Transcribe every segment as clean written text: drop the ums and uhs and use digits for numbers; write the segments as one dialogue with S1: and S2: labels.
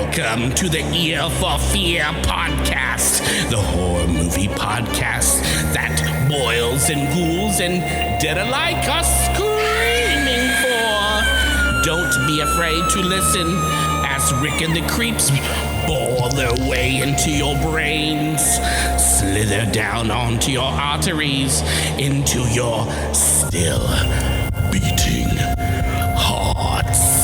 S1: Welcome to the Ear for Fear podcast, the horror movie podcast that boils and ghouls and dead alike are screaming for. Don't be afraid to listen as Rick and the Creeps bore their way into your brains, slither down onto your arteries, into your still beating hearts.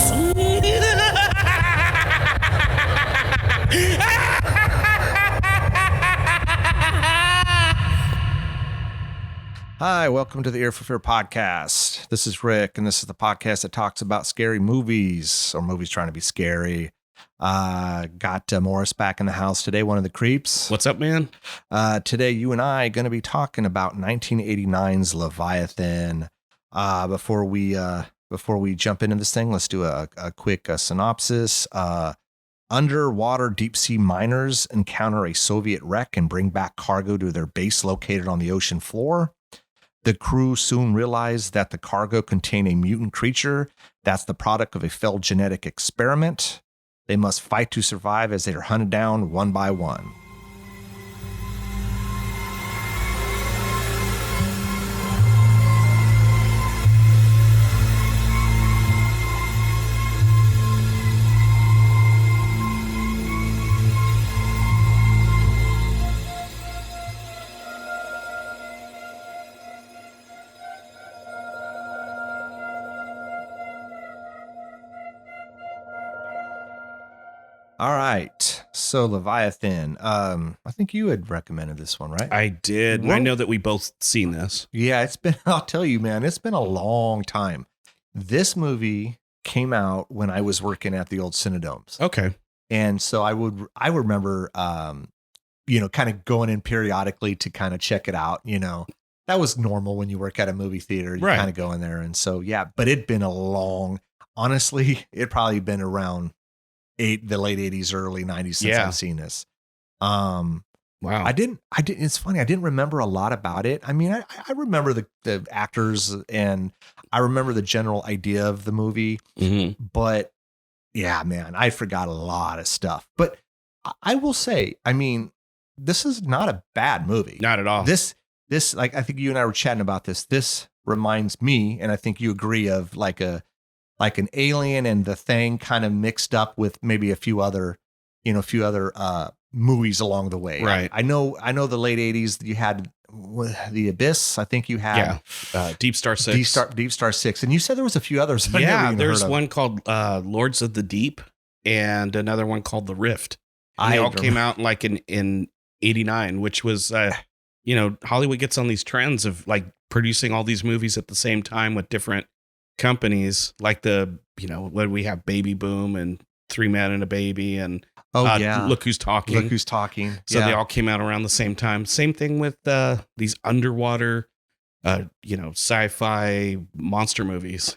S2: Hi, welcome to the Ear for Fear podcast. This is Rick, and this is the podcast that talks about scary movies or movies trying to be scary. Got Morris back in the house today, one of the creeps.
S1: What's up, man?
S2: Today, you and I are going to be talking about 1989's Leviathan. Before we jump into this thing, let's do a quick synopsis. Underwater deep sea miners encounter a Soviet wreck and bring back cargo to their base located on the ocean floor. The crew soon realize that the cargo contained a mutant creature that's the product of a failed genetic experiment. They must fight to survive as they are hunted down one by one. All right. So Leviathan, I think you had recommended this one, right?
S1: I did. And I know that we both seen this.
S2: Yeah, I'll tell you, man, it's been a long time. This movie came out when I was working at the old Cinedomes.
S1: Okay.
S2: And so I remember, kind of going in periodically to kind of check it out. That was normal when you work at a movie theater, you kind of go in there. And so, yeah, but it'd been honestly, it probably been around the late 80s, early 90s since I've seen this.
S1: Wow.
S2: I didn't, it's funny. I didn't remember a lot about it. I mean, I remember the actors and I remember the general idea of the movie, but yeah, man, I forgot a lot of stuff, but I will say, I mean, this is not a bad movie.
S1: Not at all.
S2: This, like, I think you and I were chatting about this. This reminds me, and I think you agree, of like an Alien and The Thing kind of mixed up with maybe a few other movies along the way.
S1: Right.
S2: I know the late 80s you had The Abyss. I think you had
S1: Deep Star 6.
S2: Deep Star 6. And you said there was a few others.
S1: Yeah, there's one called Lords of the Deep and another one called The Rift. And they all came out like in 89, which was Hollywood gets on these trends of like producing all these movies at the same time with different companies, like when we have Baby Boom and Three Men and a Baby and Look Who's Talking. So they all came out around the same time. Same thing with these underwater sci-fi monster movies.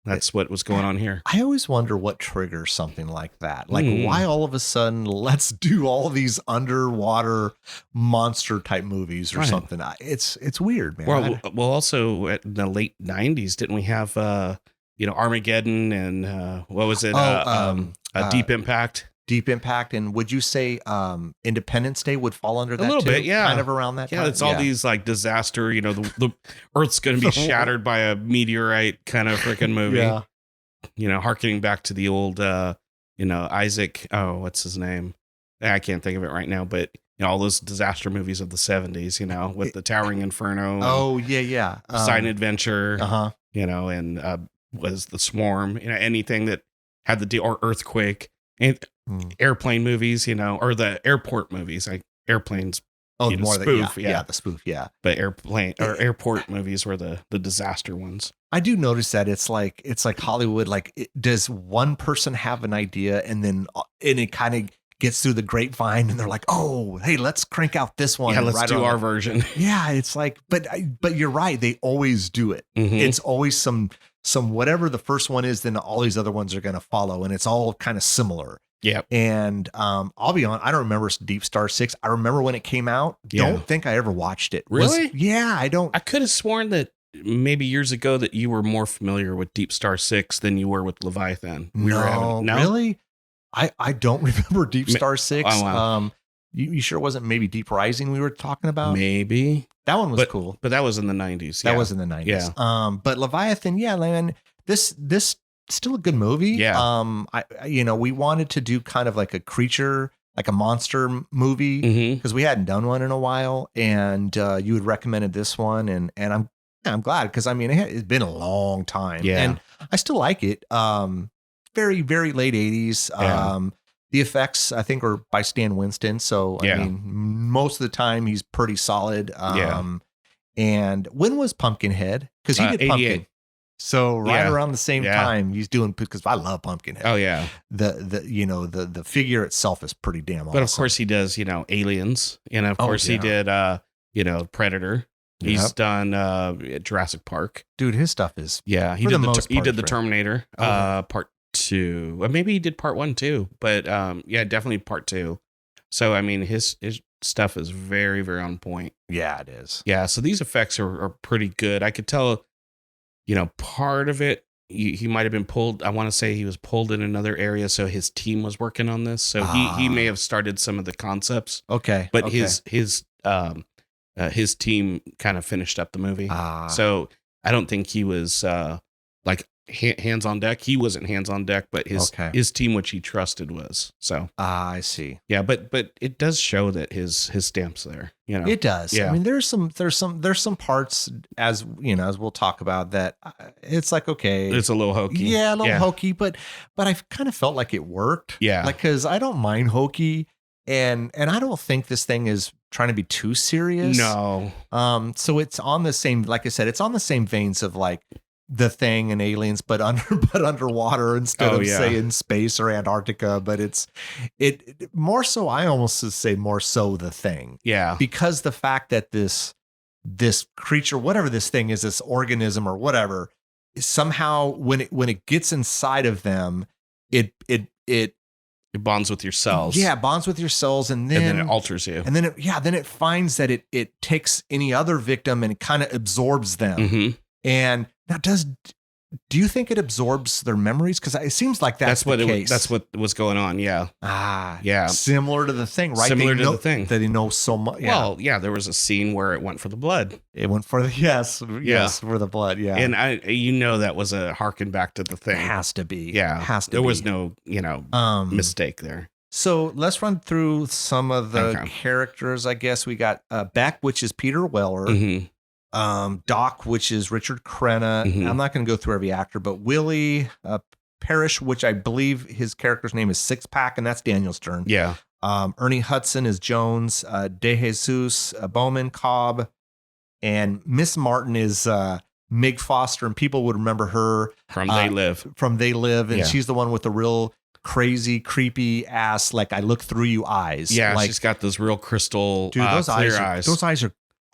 S1: That's what was going on here.
S2: I always wonder what triggers something like that. Like why all of a sudden let's do all these underwater monster type movies or something. It's weird, man.
S1: Well, also in the late 90s, didn't we have Armageddon and what was it? Deep Impact.
S2: Deep Impact. And would you say Independence Day would fall under that? A
S1: little bit, yeah.
S2: Kind of around that time?
S1: Yeah, it's all these like disaster, the Earth's going to be shattered by a meteorite kind of freaking movie. Yeah. Harkening back to the old, Isaac, what's his name? I can't think of it right now, but all those disaster movies of the 70s, with the Towering Inferno.
S2: Oh, yeah.
S1: Silent Adventure, and was The Swarm, anything that had or Earthquake. And airplane movies, or the airport movies, like airplanes.
S2: Oh, more
S1: spoof,
S2: the spoof, yeah.
S1: But airport movies were the disaster ones.
S2: I do notice that it's like Hollywood. Like, does one person have an idea, and it kind of gets through the grapevine, and they're like, "Oh, hey, let's crank out this one.
S1: Yeah, let's do our version."
S2: Yeah, it's like, but you're right. They always do it. It's always some whatever the first one is, then all these other ones are going to follow, and it's all kind of similar.
S1: Yeah.
S2: And I'll be honest, I don't remember Deep Star 6. I remember when it came out. Don't think I ever watched it.
S1: Really?
S2: I don't.
S1: I could have sworn that maybe years ago that you were more familiar with Deep Star 6 than you were with Leviathan.
S2: No, really? I don't remember Deep Star 6.
S3: Oh, wow.
S2: You sure it wasn't maybe Deep Rising we were talking about?
S3: Maybe.
S2: That one was cool.
S3: But that was in the 90s.
S2: That was in the 90s.
S3: Yeah.
S2: But Leviathan, yeah, man, this still a good movie.
S3: Yeah.
S2: We wanted to do kind of like a creature, like a monster movie, because we hadn't done one in a while, and you had recommended this one, and I'm glad, because I mean it's been a long time, and I still like it. Very, very late 80s. The effects, I think, are by Stan Winston. So, I mean, most of the time he's pretty solid. And when was Pumpkinhead? Because he did
S3: 88.
S2: Pumpkin. So around the same time he's doing, because I love Pumpkinhead.
S3: Oh yeah.
S2: The figure itself is pretty damn awesome.
S3: But of course he does, Aliens. And of course he did, Predator. He's done Jurassic Park.
S2: Dude, his stuff is
S3: he did the Terminator part 2. Well, maybe he did part 1 too, but definitely part 2. So I mean his stuff is very, very on point.
S2: Yeah, it is.
S3: Yeah, so these effects are pretty good. I could tell, part of it he might have been pulled. I want to say he was pulled in another area, so his team was working on this. So he may have started some of the concepts.
S2: Okay,
S3: but his team kind of finished up the movie. So I don't think he was like hands on deck. He wasn't hands on deck, but his team, which he trusted, was. So
S2: I see.
S3: Yeah, but it does show that his stamp's there.
S2: It does.
S3: Yeah.
S2: I mean, there's some parts, as as we'll talk about, that it's like, okay,
S3: it's a little hokey.
S2: Yeah, a little hokey, but I kind of felt like it worked.
S3: Yeah,
S2: like, because I don't mind hokey, and I don't think this thing is trying to be too serious.
S3: No.
S2: So it's on the same, like I said, it's on the same veins of like The Thing and Aliens, but underwater instead of say in space or Antarctica. But it more so, I almost say more so The Thing.
S3: Yeah.
S2: Because the fact that this creature, whatever this thing is, this organism or whatever, somehow when it gets inside of them, it
S3: bonds with your cells.
S2: Yeah, bonds with your cells, and then
S3: it alters you.
S2: And then it finds that it takes any other victim and it kind of absorbs them.
S3: Mm-hmm.
S2: And now, do you think it absorbs their memories? Because it seems like that's the case.
S3: That's what was going on. Yeah. Yeah.
S2: Similar to The Thing, right?
S3: Similar to The Thing.
S2: That they know so much. Yeah.
S3: Well, yeah, there was a scene where it went for the blood.
S2: It went for the for the blood. Yeah.
S3: And that was a harken back to The Thing.
S2: It has to be.
S3: Yeah.
S2: Has to
S3: there
S2: be.
S3: was no, mistake there.
S2: So let's run through some of the characters. I guess we got Beck, which is Peter Weller.
S3: Mm-hmm.
S2: Doc, which is Richard Crenna.
S3: Mm-hmm.
S2: I'm not going to go through every actor, but Willie Parrish, which I believe his character's name is Six Pack, and that's Daniel Stern.
S3: Yeah.
S2: Ernie Hudson is Jones. De Jesus Bowman Cobb, and Miss Martin is Mig Foster, and people would remember her
S3: from They Live.
S2: From They Live, and she's the one with the real crazy, creepy ass, like I look through you eyes.
S3: Yeah,
S2: like,
S3: she's got those real crystal,
S2: dude, those
S3: clear
S2: eyes. Those eyes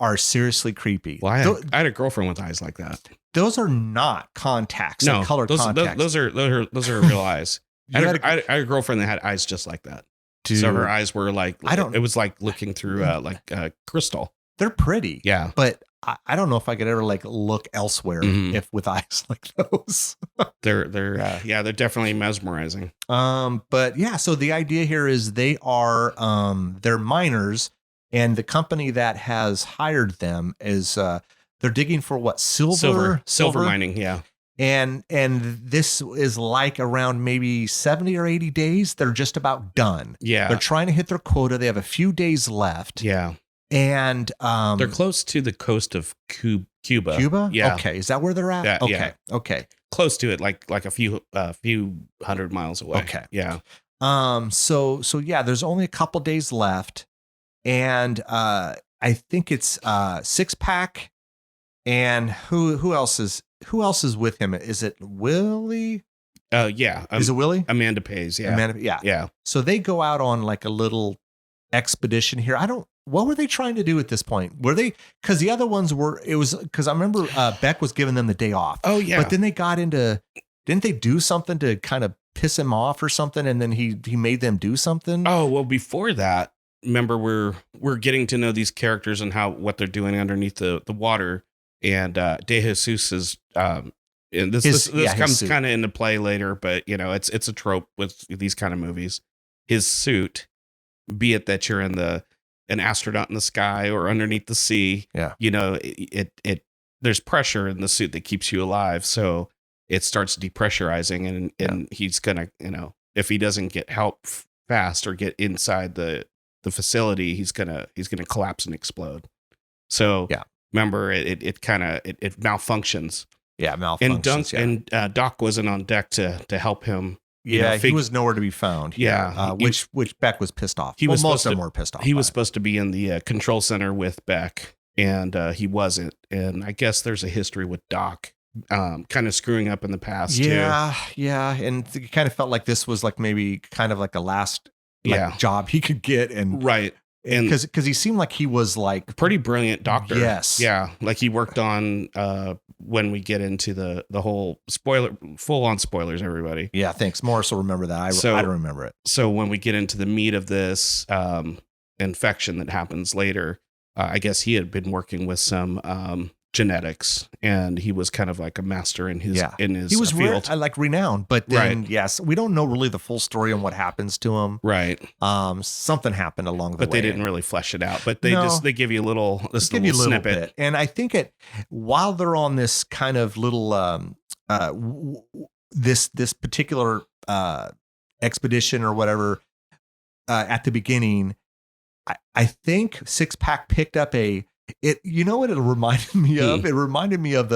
S2: are seriously creepy.
S3: Well, I had a girlfriend with eyes like that.
S2: Those are not contacts.
S3: No,
S2: color contacts.
S3: Those are real eyes. I had a girlfriend that had eyes just like that. Dude, so her eyes were like, it was like looking through crystal.
S2: They're pretty.
S3: Yeah.
S2: But I don't know if I could ever like look elsewhere if with eyes like those.
S3: they're definitely mesmerizing.
S2: But yeah, so the idea here is they are they're miners. And the company that has hired them is they're digging for what? Silver mining, yeah. And this is like around maybe 70 or 80 days. They're just about done.
S3: Yeah.
S2: They're trying to hit their quota. They have a few days left.
S3: Yeah.
S2: And
S3: they're close to the coast of Cuba.
S2: Cuba?
S3: Yeah.
S2: Okay. Is that where they're at?
S3: Yeah,
S2: okay.
S3: Yeah.
S2: Okay.
S3: Close to it, like a few 100 miles away.
S2: Okay.
S3: Yeah.
S2: So yeah, there's only a couple days left. And I think it's Six Pack, and who else is with him? Is it Willie?
S3: Yeah.
S2: Is it Willie?
S3: Amanda Pays. Yeah.
S2: Yeah. So they go out on like a little expedition here. What were they trying to do at this point? Were they, because the other ones because I remember Beck was giving them the day off.
S3: Oh yeah.
S2: But then they didn't they do something to kind of piss him off or something? And then he made them do something.
S3: Oh, well, before that, remember we're getting to know these characters and what they're doing underneath the water, and De Jesus is and this comes kind of into play later, but it's a trope with these kind of movies. His suit, be it that you're an astronaut in the sky or underneath the sea, it there's pressure in the suit that keeps you alive, so it starts depressurizing, and he's gonna, if he doesn't get help fast or get inside the facility, he's gonna collapse and explode. So remember, it malfunctions.
S2: Yeah, malfunctions.
S3: And Doc wasn't on deck to help him.
S2: He was nowhere to be found. Which Beck was pissed off. Most of them were pissed off.
S3: He was supposed to be in the control center with Beck, and he wasn't. And I guess there's a history with Doc kind of screwing up in the past too.
S2: Yeah, and it kind of felt like this was like maybe kind of like the last job he could get, and
S3: right. And
S2: because he seemed like he was like
S3: a pretty brilliant doctor.
S2: Yes.
S3: Yeah. Like he worked on when we get into the whole full on spoilers, everybody.
S2: Yeah, thanks. Morris will remember that. I don't remember it.
S3: So when we get into the meat of this infection that happens later, I guess he had been working with some genetics, and he was kind of like a master in his
S2: he was
S3: field.
S2: Renowned, but then yes, we don't know really the full story on what happens to him.
S3: Right.
S2: Something happened along the way,
S3: but they didn't really flesh it out. But they give you a little snippet.
S2: Bit. And I think while they're on this kind of little this particular expedition or whatever at the beginning, I think Six Pack picked up what it reminded me of? It reminded me of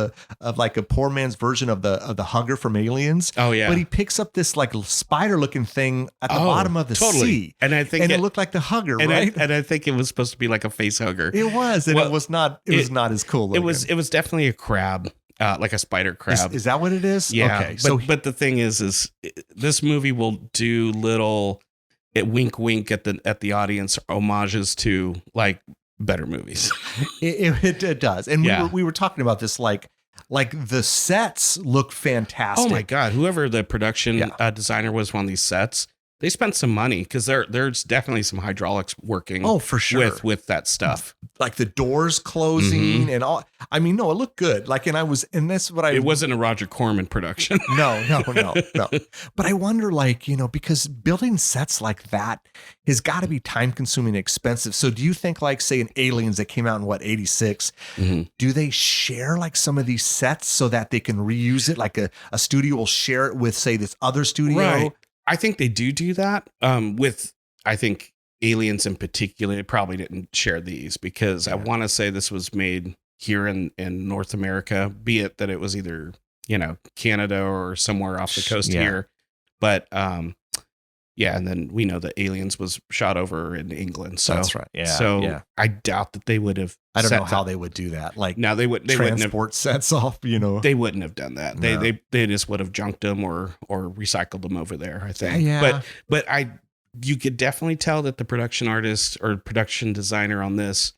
S2: like a poor man's version of the hugger from Aliens.
S3: Oh yeah.
S2: But he picks up this like spider looking thing at the bottom of the sea.
S3: And I think
S2: it looked like the hugger, right?
S3: And I think it was supposed to be like a face hugger.
S2: It was, and it was not as cool looking.
S3: It was definitely a crab. Like a spider crab.
S2: Is that what it is?
S3: Yeah.
S2: Okay.
S3: But the thing is this movie will do little wink at the audience homages to like better movies.
S2: It does. And we were talking about this like the sets look fantastic.
S3: Oh my God. Whoever the production designer was on these sets, they spent some money because there's definitely some hydraulics working.
S2: Oh, for sure.
S3: With that stuff.
S2: Like the doors closing and all. I mean, no, it looked good. Like, and that's what
S3: it wasn't a Roger Corman production.
S2: No. But I wonder, like, because building sets like that has got to be time consuming and expensive. So do you think, like, say in Aliens that came out in 86, do they share like some of these sets so that they can reuse it? Like a studio will share it with, say, this other studio?
S3: Right. I think they do that with, I think, Aliens in particular. They probably didn't share these because I want to say this was made here in North America, be it that it was either, Canada or somewhere off the coast here. But and then we know that Aliens was shot over in England. So
S2: that's right. Yeah.
S3: So I doubt that they would have.
S2: I don't know how they would do that. Like,
S3: no, they
S2: transport sets off.
S3: They wouldn't have done that.
S2: No.
S3: They just would have junked them or recycled them over there, I think.
S2: Yeah.
S3: But you could definitely tell that the production artist or production designer on this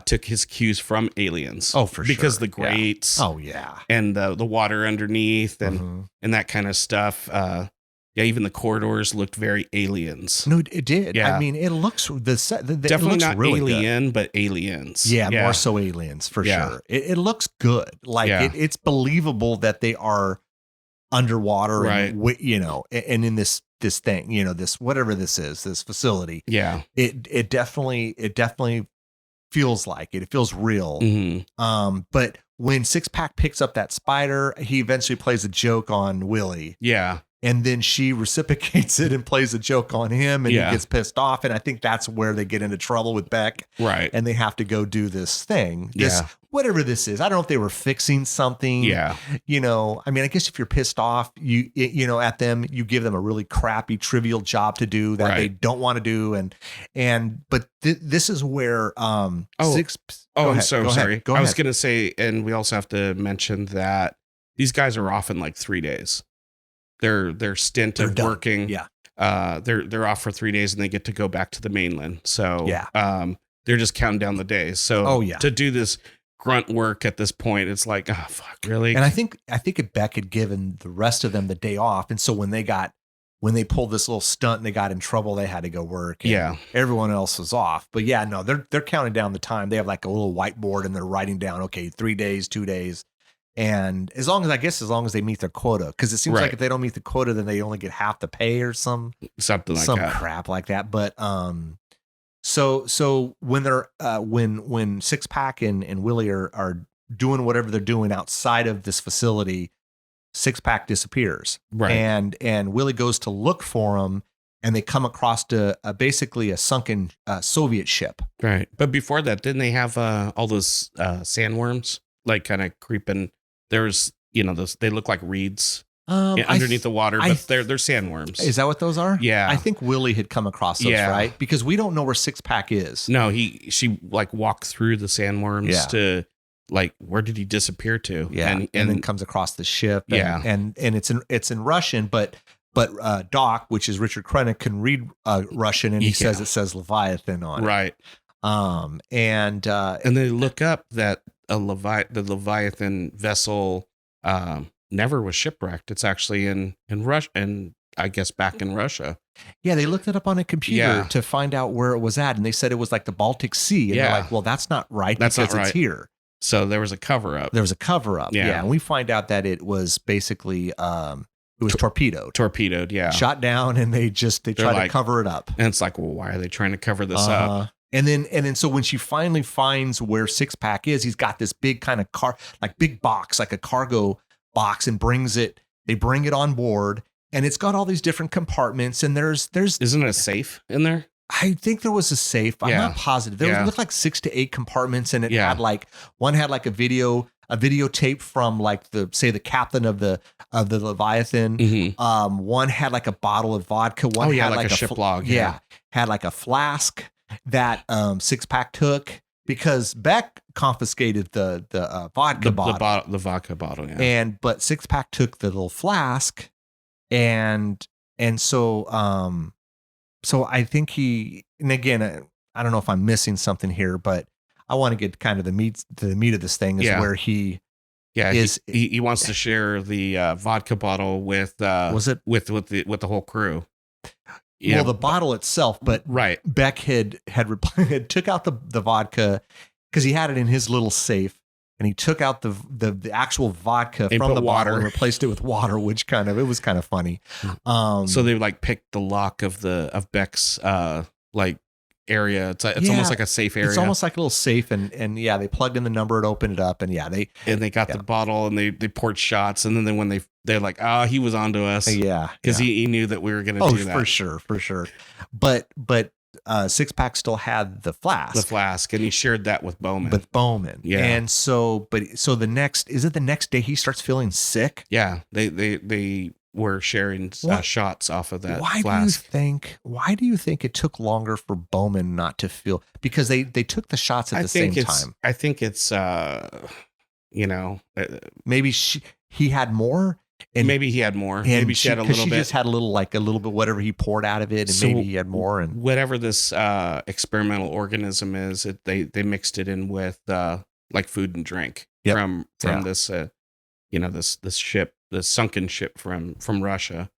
S3: took his cues from Aliens.
S2: Oh, for sure.
S3: Because the grates.
S2: Yeah. Oh, yeah.
S3: And the water underneath and that kind of stuff. Even the corridors looked very Aliens.
S2: No, it did.
S3: Yeah.
S2: I mean, it looks
S3: definitely
S2: it looks
S3: not
S2: really
S3: Alien,
S2: good.
S3: but Aliens.
S2: Yeah, more so Aliens for sure. It looks good. Like it's believable that they are underwater,
S3: right?
S2: And in this thing, this whatever this is, this facility.
S3: Yeah,
S2: it definitely feels like it. It feels real. But when Six Pack picks up that spider, he eventually plays a joke on Willie.
S3: Yeah.
S2: And then she reciprocates it and plays a joke on him, and he gets pissed off. And I think that's where they get into trouble with Beck.
S3: Right.
S2: And they have to go do this thing. Whatever this is. I don't know if they were fixing something.
S3: Yeah.
S2: I mean, I guess if you're pissed off, at them, you give them a really crappy, trivial job to do that they don't want to do. But this is where Six.
S3: Oh, I'm so sorry. I was going to say, and we also have to mention that these guys are off in like 3 days. Their stint of working.
S2: Yeah.
S3: They're off for 3 days and they get to go back to the mainland. So they're just counting down the days. So to do this grunt work at this point, it's like, oh fuck, really?
S2: And I think if Beck had given the rest of them the day off, and so when they pulled this little stunt and they got in trouble, they had to go work. And everyone else was off. But they're counting down the time. They have like a little whiteboard and they're writing down, okay, 3 days, 2 days. And as long as they meet their quota, because it seems
S3: Right.
S2: like if they don't meet the quota, then they only get half the pay or something
S3: like that.
S2: crap like that. But so when they're when Six Pack and Willie are doing whatever they're doing outside of this facility, Six Pack disappears,
S3: Right.
S2: And Willie goes to look for him, and they come across basically a sunken Soviet ship.
S3: Right. But before that, didn't they have all those sandworms like kind of creeping? There's, those, they look like reeds underneath the water, but they're sandworms.
S2: Is that what those are?
S3: Yeah.
S2: I think Willie had come across those, right? Because we don't know where Six Pack is.
S3: No, she like walked through the sandworms to like, where did he disappear to?
S2: Yeah. And then comes across the ship. And, and it's in Russian, but Doc, which is Richard Crenna, can read Russian, and he says it says Leviathan on it.
S3: Right.
S2: And
S3: they look up that the Leviathan vessel never was shipwrecked. It's actually in Russia, and I guess back in Russia.
S2: Yeah, they looked it up on a computer to find out where it was at, and they said it was like the Baltic Sea. And they're like, well, that's not right because it's here.
S3: So there was a cover up.
S2: Yeah. And we find out that it was basically it was torpedoed,
S3: yeah.
S2: Shot down, and they try to cover it up.
S3: And it's like, well, why are they trying to cover this up?
S2: And then so when she finally finds where Six Pack is, he's got this big kind of big box, like a cargo box, and they bring it on board, and it's got all these different compartments, and there's
S3: isn't it a safe in there?
S2: I think there was a safe. I'm not positive. There looked like 6 to 8 compartments, and it had one had like a videotape from like the captain of the Leviathan.
S3: Mm-hmm.
S2: One had like a bottle of vodka. One had
S3: like a ship log.
S2: Had like a flask that Six Pack took because Beck confiscated the vodka bottle.
S3: The vodka bottle, yeah.
S2: But Six Pack took the little flask, and so I think and again, I don't know if I'm missing something here, but I want to get kind of the meat of this thing is where he wants
S3: to share the vodka bottle with with the whole crew.
S2: The bottle itself, but Beck had took out the vodka because he had it in his little safe, and he took out the actual vodka from the bottle and replaced it with water, which it was kind of funny.
S3: So they like picked the lock of Beck's like area. It's almost like a safe area.
S2: It's almost like a little safe, and they plugged in the number and opened it up, and
S3: they got the bottle, and they poured shots, and then when they're like, he was onto us, because he knew that we were going to do that
S2: for sure. But Six Pack still had the flask,
S3: and he shared that with Bowman.
S2: And so the next day he starts feeling sick.
S3: They were sharing shots off of that flask.
S2: Why do you think it took longer for Bowman not to feel? Because they took the shots at the same time.
S3: I think it's
S2: maybe he had more. And
S3: maybe he had more. Maybe she had a little bit. She just
S2: had a little bit whatever he poured out of it, and maybe he had more. And
S3: whatever this experimental organism is, they mixed it in with like food and drink from this this ship, the sunken ship from Russia.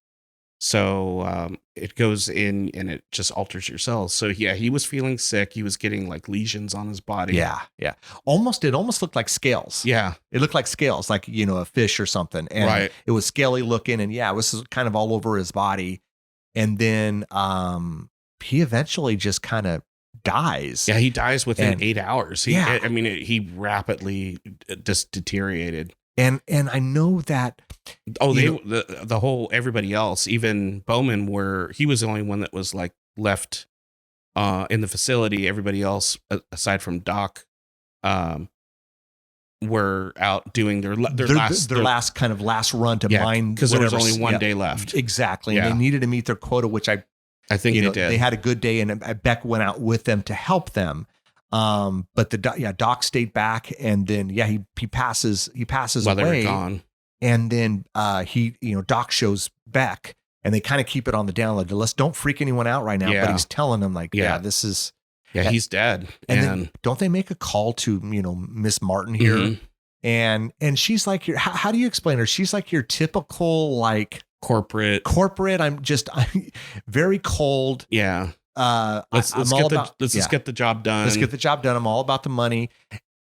S3: So it goes in and it just alters your cells. So he was feeling sick. He was getting like lesions on his body.
S2: Yeah. It almost looked like scales.
S3: Yeah.
S2: It looked like scales, like, a fish or something. And it was scaly looking, and it was kind of all over his body. And then he eventually just kind of dies.
S3: Yeah, he dies within 8 hours. He rapidly just deteriorated.
S2: And I know that
S3: the whole everybody else, even Bowman, he was the only one that was like left in the facility. Everybody else, aside from Doc, were out doing their last run to mine, because there was only one day left.
S2: Exactly, and they needed to meet their quota, which I think they did. They had a good day, and Beck went out with them to help them. But Doc stayed back, and then he passes
S3: while
S2: away.
S3: They were gone.
S2: And then Doc shows Beck, and they kind of keep it on the down low. Don't freak anyone out right now. But he's telling them this is
S3: he's dead.
S2: And then don't they make a call to Miss Martin here? Mm-hmm. And she's like how do you explain her? She's like your typical like
S3: corporate. I'm
S2: very cold.
S3: Yeah. Let's get the job done.
S2: Let's get the job done. I'm all about the money.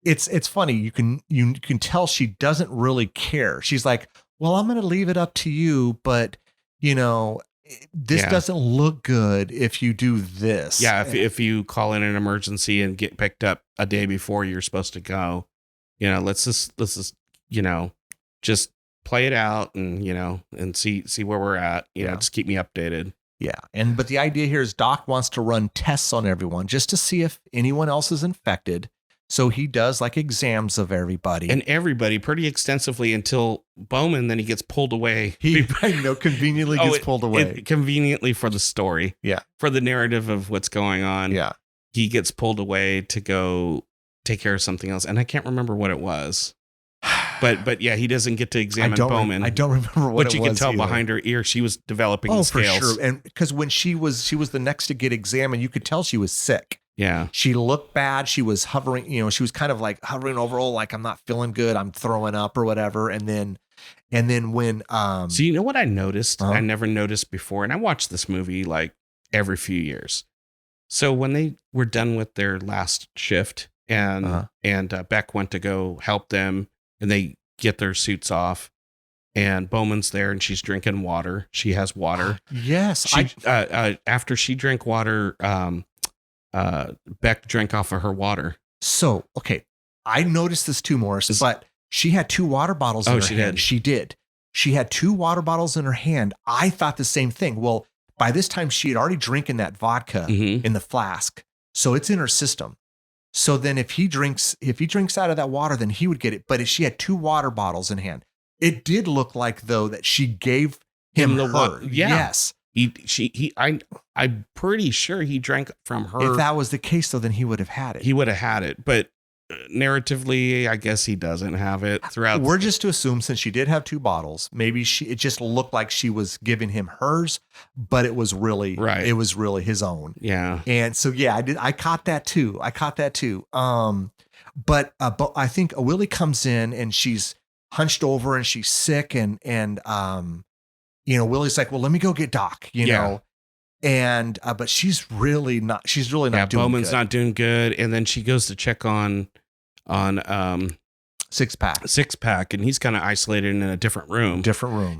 S2: it's funny. You can tell she doesn't really care. She's like, well, I'm going to leave it up to you, but this doesn't look good if you do this.
S3: Yeah. If you call in an emergency and get picked up a day before you're supposed to go, let's just, just play it out and, and see where we're at, just keep me updated.
S2: Yeah. But the idea here is Doc wants to run tests on everyone just to see if anyone else is infected. So he does like exams of everybody.
S3: And everybody pretty extensively until Bowman, then he gets pulled away.
S2: He conveniently gets pulled away.
S3: Conveniently for the story.
S2: Yeah.
S3: For the narrative of what's going on.
S2: Yeah.
S3: He gets pulled away to go take care of something else. And I can't remember what it was. But yeah, he doesn't get to examine Bowman.
S2: I don't remember what it was.
S3: But you can tell behind her ear, she was developing the scales.
S2: For sure. And because when she was the next to get examined, you could tell she was sick.
S3: Yeah.
S2: She looked bad. She was hovering, she was kind of like hovering over, like, I'm not feeling good. I'm throwing up or whatever. And then when,
S3: so you know what I noticed? I never noticed before. And I watched this movie like every few years. So when they were done with their last shift and Beck went to go help them and they get their suits off and Bowman's there and she's drinking water. She has water.
S2: Yes.
S3: After she drank water, Beck drank off of her water.
S2: So, okay. I noticed this too, Morris, but she had 2 water bottles in her hand. She did. She had 2 water bottles in her hand. I thought the same thing. Well, by this time she had already drinking that vodka in the flask. So it's in her system. So then if he drinks out of that water, then he would get it. But if she had 2 water bottles in hand, it did look like though that she gave him the water. Yeah. Yes.
S3: I'm pretty sure he drank from her.
S2: If that was the case, though, then he would have had it.
S3: He would have had it, but narratively, I guess he doesn't have it throughout.
S2: We're just to assume since she did have 2 bottles, maybe it just looked like she was giving him hers, but it was really
S3: right.
S2: It was really his own.
S3: Yeah,
S2: and so I caught that too. But I think Willie comes in and she's hunched over and she's sick and Willie's like, well, let me go get Doc, know, and, but she's really not doing
S3: Bowman's
S2: good.
S3: not doing good. And then she goes to check on
S2: Six Pack.
S3: And he's kind of isolated in a different room.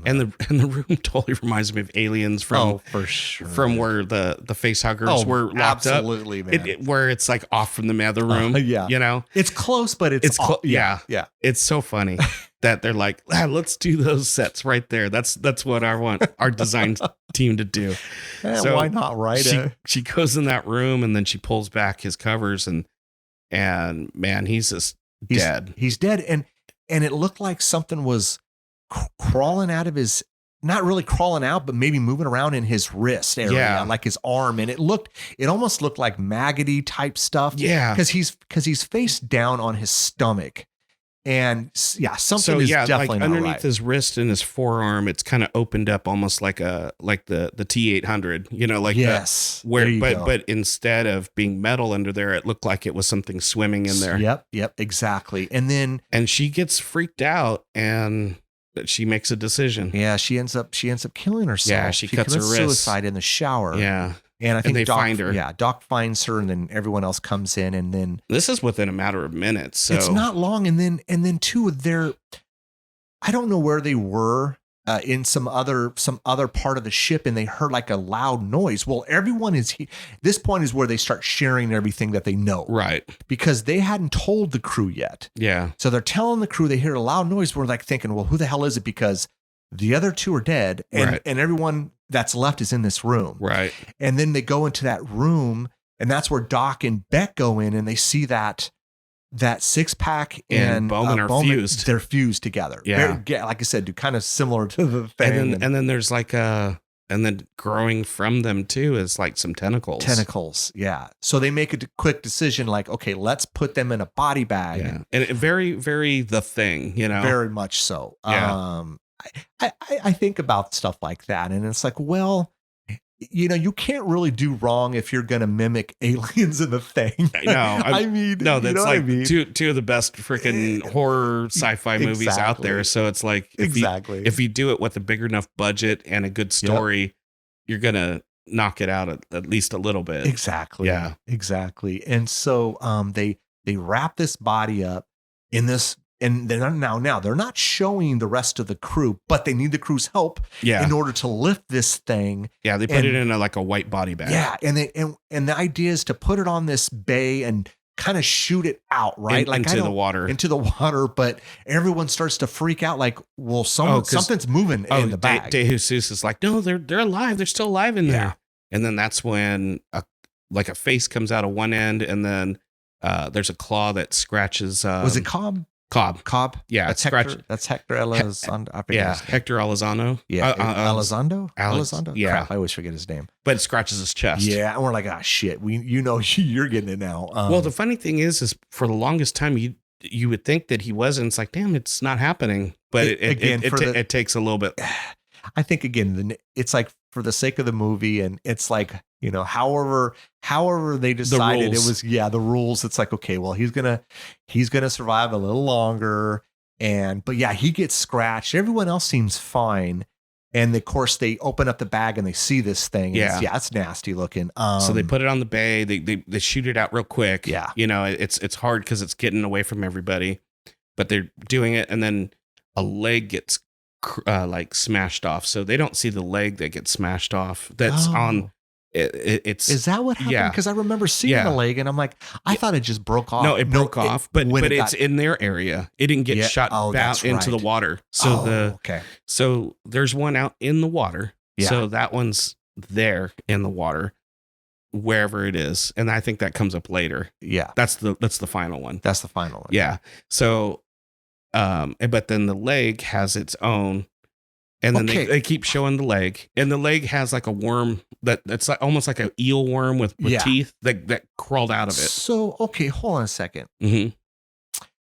S3: And the room totally reminds me of Aliens from,
S2: for sure,
S3: from where the face huggers were locked
S2: absolutely,
S3: up.
S2: Man.
S3: Where it's like off from the other room.
S2: It's close, but it's
S3: close. Yeah. It's so funny. That they're like, let's do those sets right there. That's what I want our design team to do.
S2: So why not? Right?
S3: She goes in that room and then she pulls back his covers and man, he's dead.
S2: He's dead, and it looked like something was crawling out of his. Not really crawling out, but maybe moving around in his wrist area, like his arm, and it almost looked like maggoty type stuff.
S3: Yeah,
S2: because he's face down on his stomach. And something is definitely
S3: like
S2: not
S3: underneath
S2: right.
S3: his wrist and his forearm, it's kind of opened up almost like the T800,
S2: yes,
S3: but instead of being metal under there, it looked like it was something swimming in there.
S2: Yep, exactly. And
S3: she gets freaked out and she makes a decision.
S2: Yeah, she ends up killing herself.
S3: Yeah, she cuts her wrist.
S2: Suicide in the shower.
S3: Yeah.
S2: And I think
S3: they find her.
S2: Yeah, Doc finds her, and then everyone else comes in, and then
S3: this is within a matter of minutes. So
S2: it's not long, and then too, I don't know where they were in some other part of the ship, and they heard like a loud noise. Well, everyone is this point is where they start sharing everything that they know,
S3: right?
S2: Because they hadn't told the crew yet.
S3: Yeah,
S2: so they're telling the crew. They hear a loud noise. We're like thinking, well, who the hell is it? Because the other 2 are dead, and everyone that's left is in this room.
S3: Right.
S2: And then they go into that room, and that's where Doc and Beck go in, and they see that Six Pack and
S3: Bowman are fused.
S2: They're fused together.
S3: Yeah.
S2: Like I said, kind of similar to the thing.
S3: And then there's like and then growing from them too is like some tentacles.
S2: Yeah. So they make a quick decision like, okay, let's put them in a body bag.
S3: Yeah. And very, very The Thing,
S2: Very much so.
S3: Yeah.
S2: I think about stuff like that, and it's like, well, you can't really do wrong if you're going to mimic Aliens in The Thing.
S3: No,
S2: I mean,
S3: no, that's like two of the best freaking horror sci-fi movies out there. So it's like, if you do it with a big enough budget and a good story, you're going to knock it out at least a little bit.
S2: Exactly.
S3: Yeah,
S2: exactly. And so they They wrap this body up in this, and they're now they're not showing the rest of the crew, but they need the crew's help in order to lift this thing.
S3: Yeah, they put it in a white body bag.
S2: Yeah, and the idea is to put it on this bay and kind of shoot it out, right?
S3: Into the water.
S2: But everyone starts to freak out, like, well, something's moving in the bag.
S3: De Jesus is like, no, they're alive. They're still alive in there. And then that's when a face comes out of one end, and then there's a claw that scratches.
S2: Was it Cobb? Cobb.
S3: Yeah,
S2: that's Hector. That's Hector Elizondo.
S3: Hector Elizondo.
S2: Yeah, Elizondo.
S3: Yeah,
S2: crap, I always forget his name.
S3: But it scratches his chest.
S2: Yeah, and we're like, shit. You're getting it now.
S3: Well, the funny thing is for the longest time, you would think that he wasn't. It's like, damn, it's not happening. But it takes a little bit.
S2: I think again, it's like for the sake of the movie, and it's like, however they decided it was, the rules. It's like, okay, well, he's gonna survive a little longer, but he gets scratched. Everyone else seems fine, and of course they open up the bag and they see this thing. It's nasty looking.
S3: So they put it on the bay. They shoot it out real quick.
S2: Yeah,
S3: it's hard because it's getting away from everybody, but they're doing it, and then a leg gets smashed off. So they don't see the leg that gets smashed off. That's on.
S2: Is that what happened?
S3: Yeah.
S2: Because I remember seeing the leg, and I'm like, I thought it just broke off.
S3: No, it broke off, but it's in their area. It didn't get shot out into the water. So so there's one out in the water. Yeah. So that one's there in the water, wherever it is, and I think that comes up later.
S2: Yeah,
S3: that's the final one.
S2: That's the final one.
S3: Yeah. So, but then the leg has its own. And then they keep showing the leg, and the leg has like a worm that's like almost like an eel worm with teeth that crawled out of it.
S2: So, hold on a second.
S3: Mm-hmm.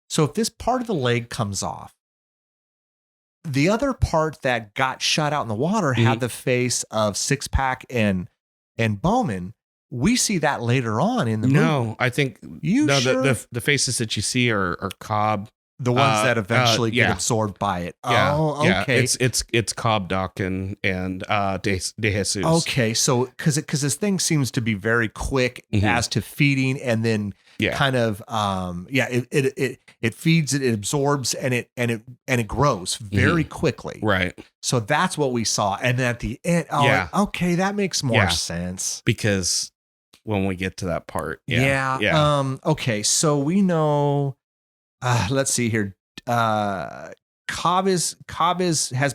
S2: So if this part of the leg comes off, the other part that got shot out in the water had the face of Six Pack and Bowman. We see that later on in the movie.
S3: No, I think
S2: sure?
S3: the faces that you see are Cobb.
S2: The ones that eventually get absorbed by it.
S3: Yeah,
S2: oh, okay.
S3: Yeah. It's Cobb, Doc, and De Jesus.
S2: Okay, so because this thing seems to be very quick as to feeding, and then kind of it feeds, it absorbs, and it grows very quickly.
S3: Right.
S2: So that's what we saw, and then at the end, okay, that makes more sense
S3: because when we get to that part,
S2: okay, so we know. Let's see here. Cobb has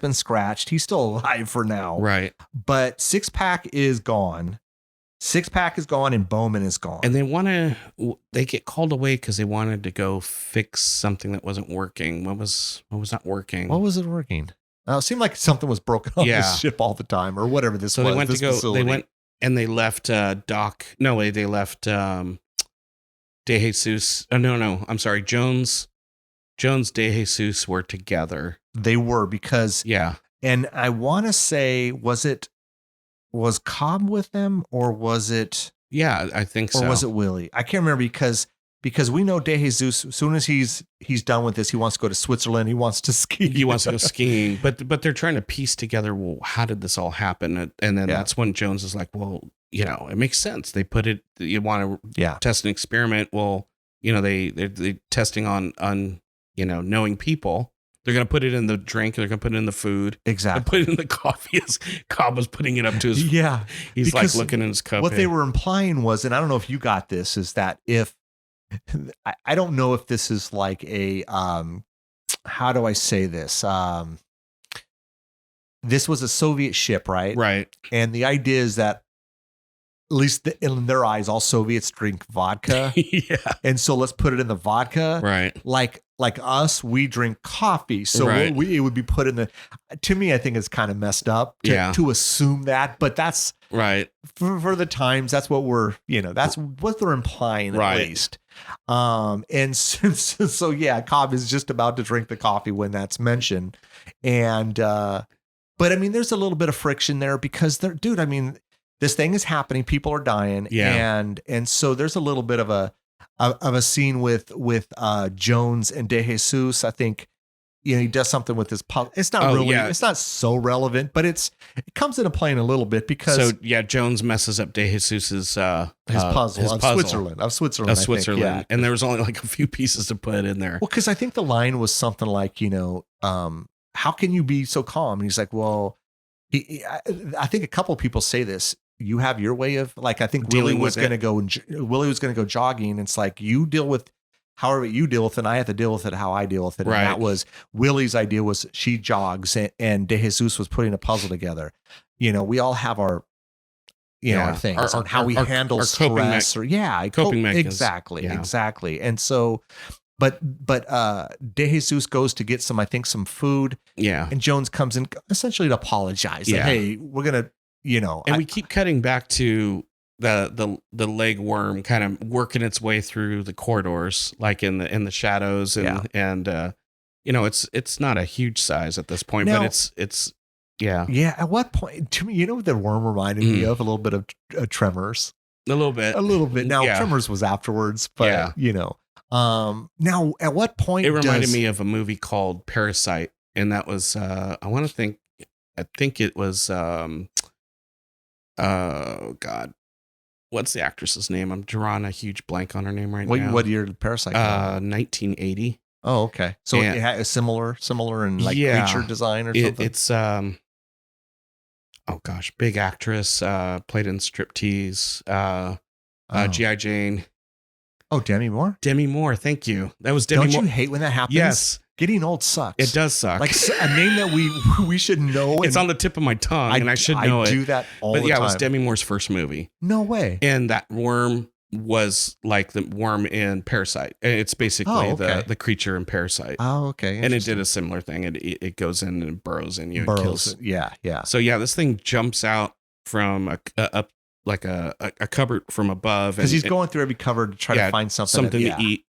S2: been scratched. He's still alive for now.
S3: Right.
S2: But Six Pack is gone. Six Pack is gone and Bowman is gone.
S3: And they get called away because they wanted to go fix something that wasn't working. What was not working?
S2: What was it working? It seemed like something was broken on this ship all the time, or whatever this was.
S3: So they went facility. They went and they left Doc. No way. They left De Jesus. No. I'm sorry. Jones, De Jesus were together.
S2: They were because and I want to say, was Cobb with them, or was it?
S3: Yeah, I think so.
S2: Or was it Willie? I can't remember because we know De Jesus, as soon as he's done with this, he wants to go to Switzerland. He wants to ski.
S3: He wants to go skiing. But they're trying to piece together, well, how did this all happen? And then that's when Jones is like, well, it makes sense. They put it, you want to test an experiment. Well, they're testing on knowing people. They're going to put it in the drink. They're going to put it in the food.
S2: Exactly.
S3: Put it in the coffee as Cobb was putting it up to his.
S2: Yeah.
S3: He's like looking in his cup.
S2: What they were implying was, and I don't know if you got this, is that I don't know if this is like a, how do I say this? This was a Soviet ship, right?
S3: Right.
S2: And the idea is that, at least in their eyes, all Soviets drink vodka.
S3: Yeah.
S2: And so let's put it in the vodka.
S3: Right.
S2: Like us, we drink coffee. So it would be put in the, to me, I think it's kind of messed up to assume that, but that's
S3: right.
S2: For the times, that's what that's what they're implying at least. And so Cobb is just about to drink the coffee when that's mentioned. And, but I mean, there's a little bit of friction there because this thing is happening. People are dying.
S3: Yeah.
S2: And so there's a little bit of a scene with Jones and De Jesus. I think he does something with his puzzle. It's not it's not so relevant, but it comes into play in a little bit because.
S3: So yeah, Jones messes up De Jesus's
S2: his puzzle of Switzerland. I think,
S3: and there was only like a few pieces to put in there.
S2: Well, because I think the line was something like, how can you be so calm? And he's like, well, I think a couple of people say this. You have your way of like. I think Willie was going to go jogging. And it's like you deal with. However you deal with it, and I have to deal with it how I deal with it.
S3: Right.
S2: And that was Willie's idea was she jogs and De Jesus was putting a puzzle together. We all have our, our things on how we handle stress coping mechanisms. Exactly. And so, but De Jesus goes to get some food.
S3: Yeah.
S2: And Jones comes in essentially to apologize. Like, hey, we're going to,
S3: and we keep cutting back to the leg worm kind of working its way through the corridors, like in the shadows, and it's not a huge size at this point, but it's
S2: At what point, to me, the worm reminded me of a little bit of Tremors, a little bit. Now Tremors was afterwards, but now at what point
S3: it reminded me of a movie called Parasite, and that was I think it was oh God. What's the actress's name? I'm drawing a huge blank on her name right now.
S2: What year did Parasite come out?
S3: 1980.
S2: Oh, okay. So it had a similar in like creature design or something?
S3: It's oh gosh, big actress, played in Striptease, G.I. Jane.
S2: Oh, Demi Moore?
S3: Demi Moore, thank you. That was Demi Moore.
S2: Don't you hate when that happens?
S3: Yes.
S2: Getting old sucks.
S3: It does suck.
S2: Like a name that we should know.
S3: It's on the tip of my tongue, and I should know it.
S2: I do that all the time. But
S3: it was Demi Moore's first movie.
S2: No way.
S3: And that worm was like the worm in Parasite. It's basically the creature in Parasite.
S2: Oh, okay.
S3: And it did a similar thing. It goes in and burrows in you. And kills.
S2: Yeah.
S3: So this thing jumps out from a cupboard from above.
S2: Because he's going through every cupboard to try to find something
S3: to eat.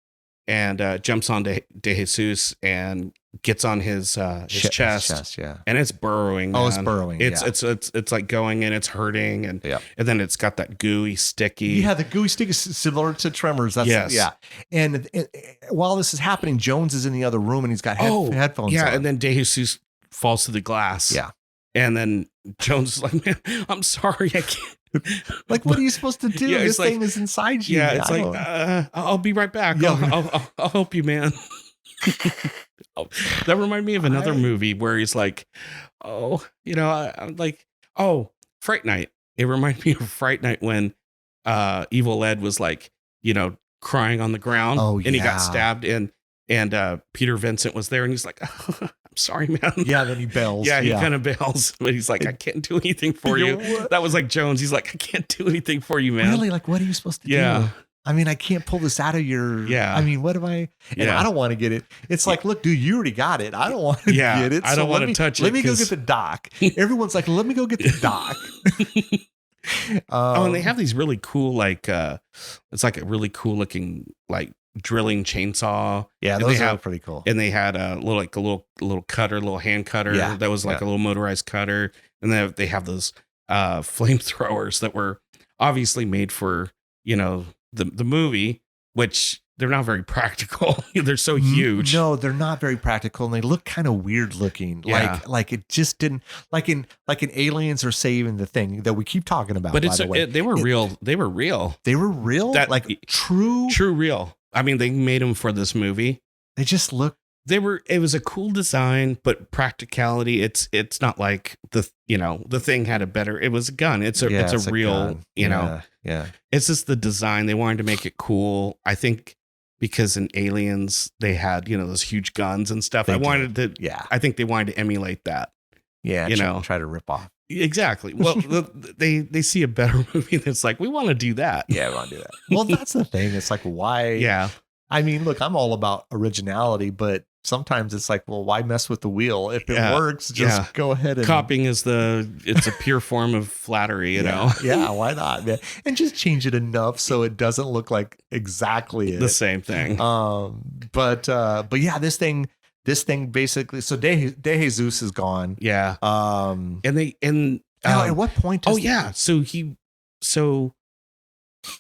S3: And jumps on De Jesus and gets on his chest. And it's burrowing.
S2: Oh, it's burrowing.
S3: It's like going and it's hurting, and then it's got that gooey, sticky.
S2: Yeah, the gooey sticky is similar to Tremors. And while this is happening, Jones is in the other room and he's got headphones.
S3: Yeah,
S2: on.
S3: and then De Jesus falls to the glass.
S2: Yeah,
S3: and then Jones is like, "Man, I'm sorry, I can't."
S2: Like, what are you supposed to do? This thing is inside you.
S3: Yeah, it's like, I'll be right back. I'll help you, man. That reminded me of another movie where he's like, I'm like, Fright Night. It reminded me of Fright Night when Evil Ed was like, crying on the ground and he got stabbed, and Peter Vincent was there and he's like, I'm sorry, man.
S2: Yeah, then he bails.
S3: Yeah, he kind of bails, but he's like, I can't do anything for you. That was like Jones. He's like, I can't do anything for you, man.
S2: Really? Like, what are you supposed to do? I mean, I can't pull this out of your. Yeah. I mean, what am I? And I don't want to get it. It's like, look, dude, you already got it. I don't want to get it.
S3: I don't want to touch it.
S2: Let me go get the doc. Everyone's like, let me go get the doc.
S3: And they have these really cool, it's like a really cool looking, drilling chainsaw.
S2: Yeah, those are pretty cool.
S3: And they had a little cutter, little hand cutter that was like a little motorized cutter. And then they have those flamethrowers that were obviously made for, the movie, which they're not very practical. They're so huge.
S2: No, they're not very practical, and they look kind of weird looking.
S3: Yeah.
S2: Like it just didn't like in Aliens or Saving the Thing that we keep talking about.
S3: But
S2: they
S3: were real. They were real.
S2: They were real. True
S3: real. I mean, they made them for this movie.
S2: They just look.
S3: It was a cool design, but practicality. It's not like the thing had a better. It was a gun. It's a real.
S2: Gun. Yeah.
S3: It's just the design. They wanted to make it cool. I think because in Aliens they had those huge guns and stuff. I think they wanted to emulate that.
S2: Yeah. Try to rip off.
S3: Exactly. Well, they see a better movie that's like, we want to do that.
S2: Yeah, we want to do that. Well, that's the thing. It's like, why?
S3: Yeah.
S2: I mean, look, I'm all about originality, but sometimes it's like, well, why mess with the wheel? If it works, just go ahead and
S3: copying it's a pure form of flattery, you know?
S2: Yeah, why not, man? And just change it enough so it doesn't look like exactly
S3: the same thing.
S2: But yeah, this thing basically, so De Jesus is gone.
S3: Yeah.
S2: At what point
S3: so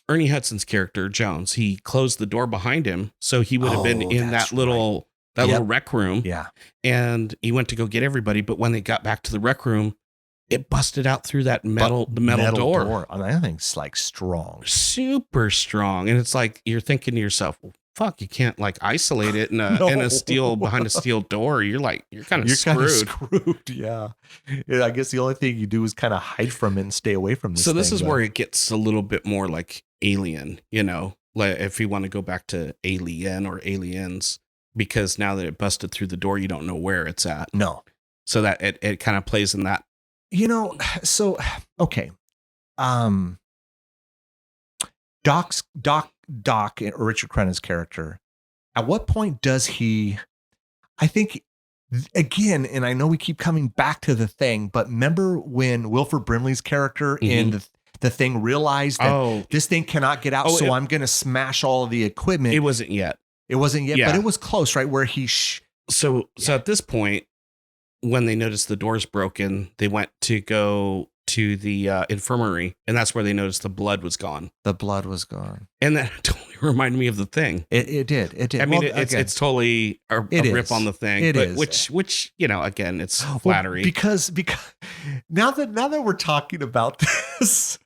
S3: Ernie Hudson's character, Jones, he closed the door behind him, so he would have been in that that little rec room.
S2: Yeah.
S3: And he went to go get everybody. But when they got back to the rec room, it busted out through that metal door.
S2: I mean, that thing's like strong.
S3: Super strong. And it's like, you're thinking to yourself, well, fuck, you can't like isolate it in a behind a steel door. You're kind of screwed.
S2: Yeah. I guess the only thing you do is kind of hide from it and stay away from this.
S3: So this is where it gets a little bit more like Alien, like if you want to go back to Alien or Aliens, because now that it busted through the door, you don't know where it's at.
S2: No.
S3: So that it kind of plays in that.
S2: Okay. Doc, Richard Crenna's character, at what point does he, I think, again, and I know we keep coming back to the Thing, but remember when Wilford Brimley's character in the Thing realized that this thing cannot get out, so I'm going to smash all of the equipment.
S3: It wasn't yet,
S2: yeah. But it was close, right? Where he...
S3: So at this point, when they noticed the door's broken, they went to go to the infirmary, and that's where they noticed the blood was gone.
S2: The blood was gone.
S3: And that totally reminded me of the Thing.
S2: It did.
S3: I mean, it's totally a rip on the Thing.
S2: It
S3: but
S2: is.
S3: Which, again, it's flattery.
S2: Because now that we're talking about this,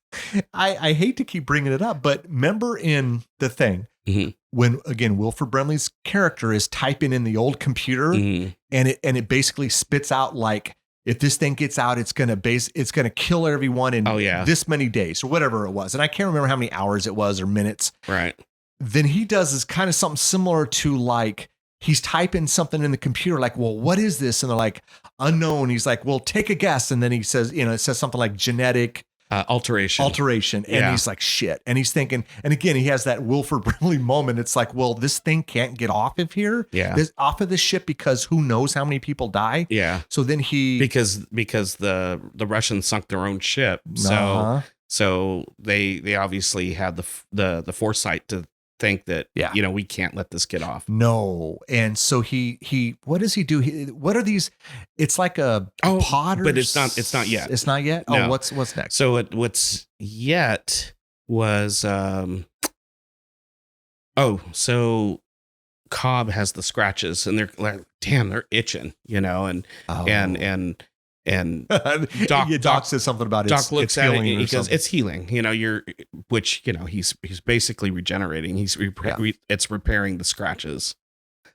S2: I hate to keep bringing it up, but remember in the Thing, when, again, Wilford Brimley's character is typing in the old computer, and it basically spits out like, if this thing gets out, it's gonna kill everyone in this many days or whatever it was. And I can't remember how many hours it was or minutes.
S3: Right.
S2: Then he does is kind of something similar to like, he's typing something in the computer like, well, what is this? And they're like, unknown. He's like, well, take a guess. And then he says, it says something like genetic alteration. And he's like, shit. And he's thinking, and again, he has that Wilford Brimley moment. It's like, well, this thing can't get off of here.
S3: Yeah.
S2: Off of this ship, because who knows how many people die.
S3: Yeah.
S2: So then
S3: because the Russians sunk their own ship. So they obviously had the foresight to think that, we can't let this get off.
S2: No. And so he what does he do? What are these? It's like a pod,
S3: but it's not yet.
S2: It's not yet.
S3: No.
S2: Oh, what's next?
S3: So what's yet was, so Cobb has the scratches, and they're like, damn, they're itching, and
S2: Doc says something about
S3: Doc looks at it and he goes, it's healing, he's basically regenerating. It's repairing the scratches.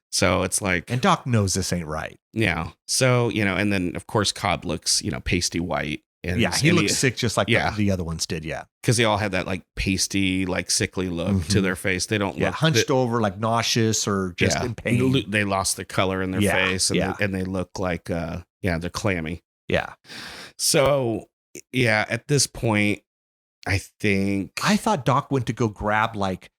S3: So it's like,
S2: and Doc knows this ain't right.
S3: Yeah. So, and then of course Cobb looks, pasty white. And
S2: he looks sick just like the other ones did. Yeah.
S3: Cause they all had that like pasty, like sickly look to their face. They don't look
S2: hunched over, like nauseous or just in pain.
S3: They lost the color in their face and they look like, they're clammy.
S2: Yeah.
S3: So, at this point, I
S2: thought Doc went to go grab like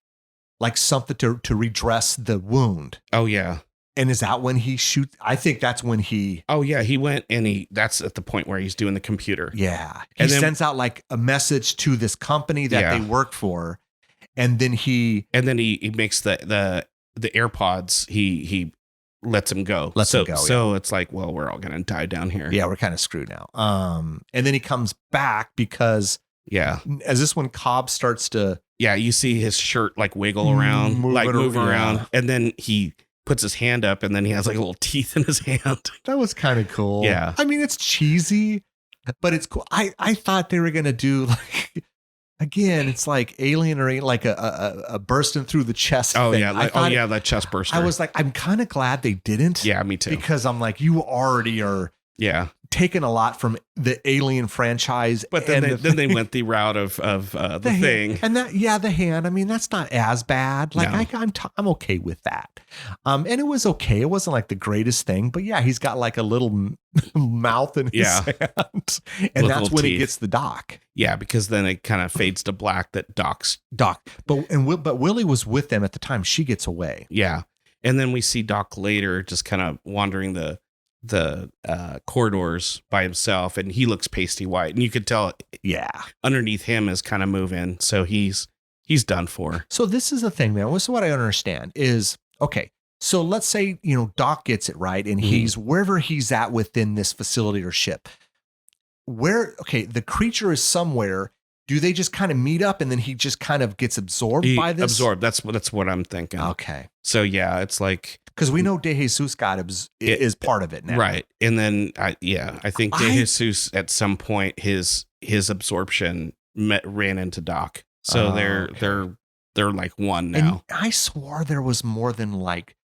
S2: something to redress the wound.
S3: Oh, yeah.
S2: And is that when he shoots? I think that's when he...
S3: Oh, yeah. He went and that's at the point where he's doing the computer.
S2: Yeah. He sends out like a message to this company that they work for. And then he
S3: makes the AirPods, he lets him go. So it's like, well, we're all going to die down here.
S2: Yeah, we're kind of screwed now. And then he comes back because as this one, Cobb starts to
S3: you see his shirt like wiggle around, move around, and then he puts his hand up, and then he has like little teeth in his hand.
S2: That was kind of cool.
S3: Yeah,
S2: I mean, it's cheesy, but it's cool. I thought they were gonna do like. Again, it's like Alien or like a bursting through the chest thing.
S3: That chest burster.
S2: I was like, I'm kind of glad they didn't.
S3: Yeah, me too.
S2: Because I'm like, you already are taking a lot from the Alien franchise.
S3: But then they went the route of the Thing.
S2: And the hand. I mean, that's not as bad. Like I'm okay with that. And it was okay. It wasn't like the greatest thing, but he's got like a little mouth in his hand, and that's when he gets the Doc.
S3: Yeah, because then it kind of fades to black that Doc.
S2: But Willie was with them at the time. She gets away.
S3: Yeah, and then we see Doc later just kind of wandering the corridors by himself, and he looks pasty white, and you could tell underneath him is kind of moving, so he's done for.
S2: So this is the thing, man. This is what I understand is, okay, so let's say Doc gets it right, and he's wherever he's at within this facility or ship, the creature is somewhere, do they just kind of meet up and then he just kind of gets absorbed by this?
S3: Absorbed. That's what I'm thinking.
S2: Okay.
S3: So yeah, it's like,
S2: because we know De Jesus is part of it now.
S3: Right. And then I think De Jesus at some point his absorption ran into Doc. So they're like one now.
S2: And I swore there was more than like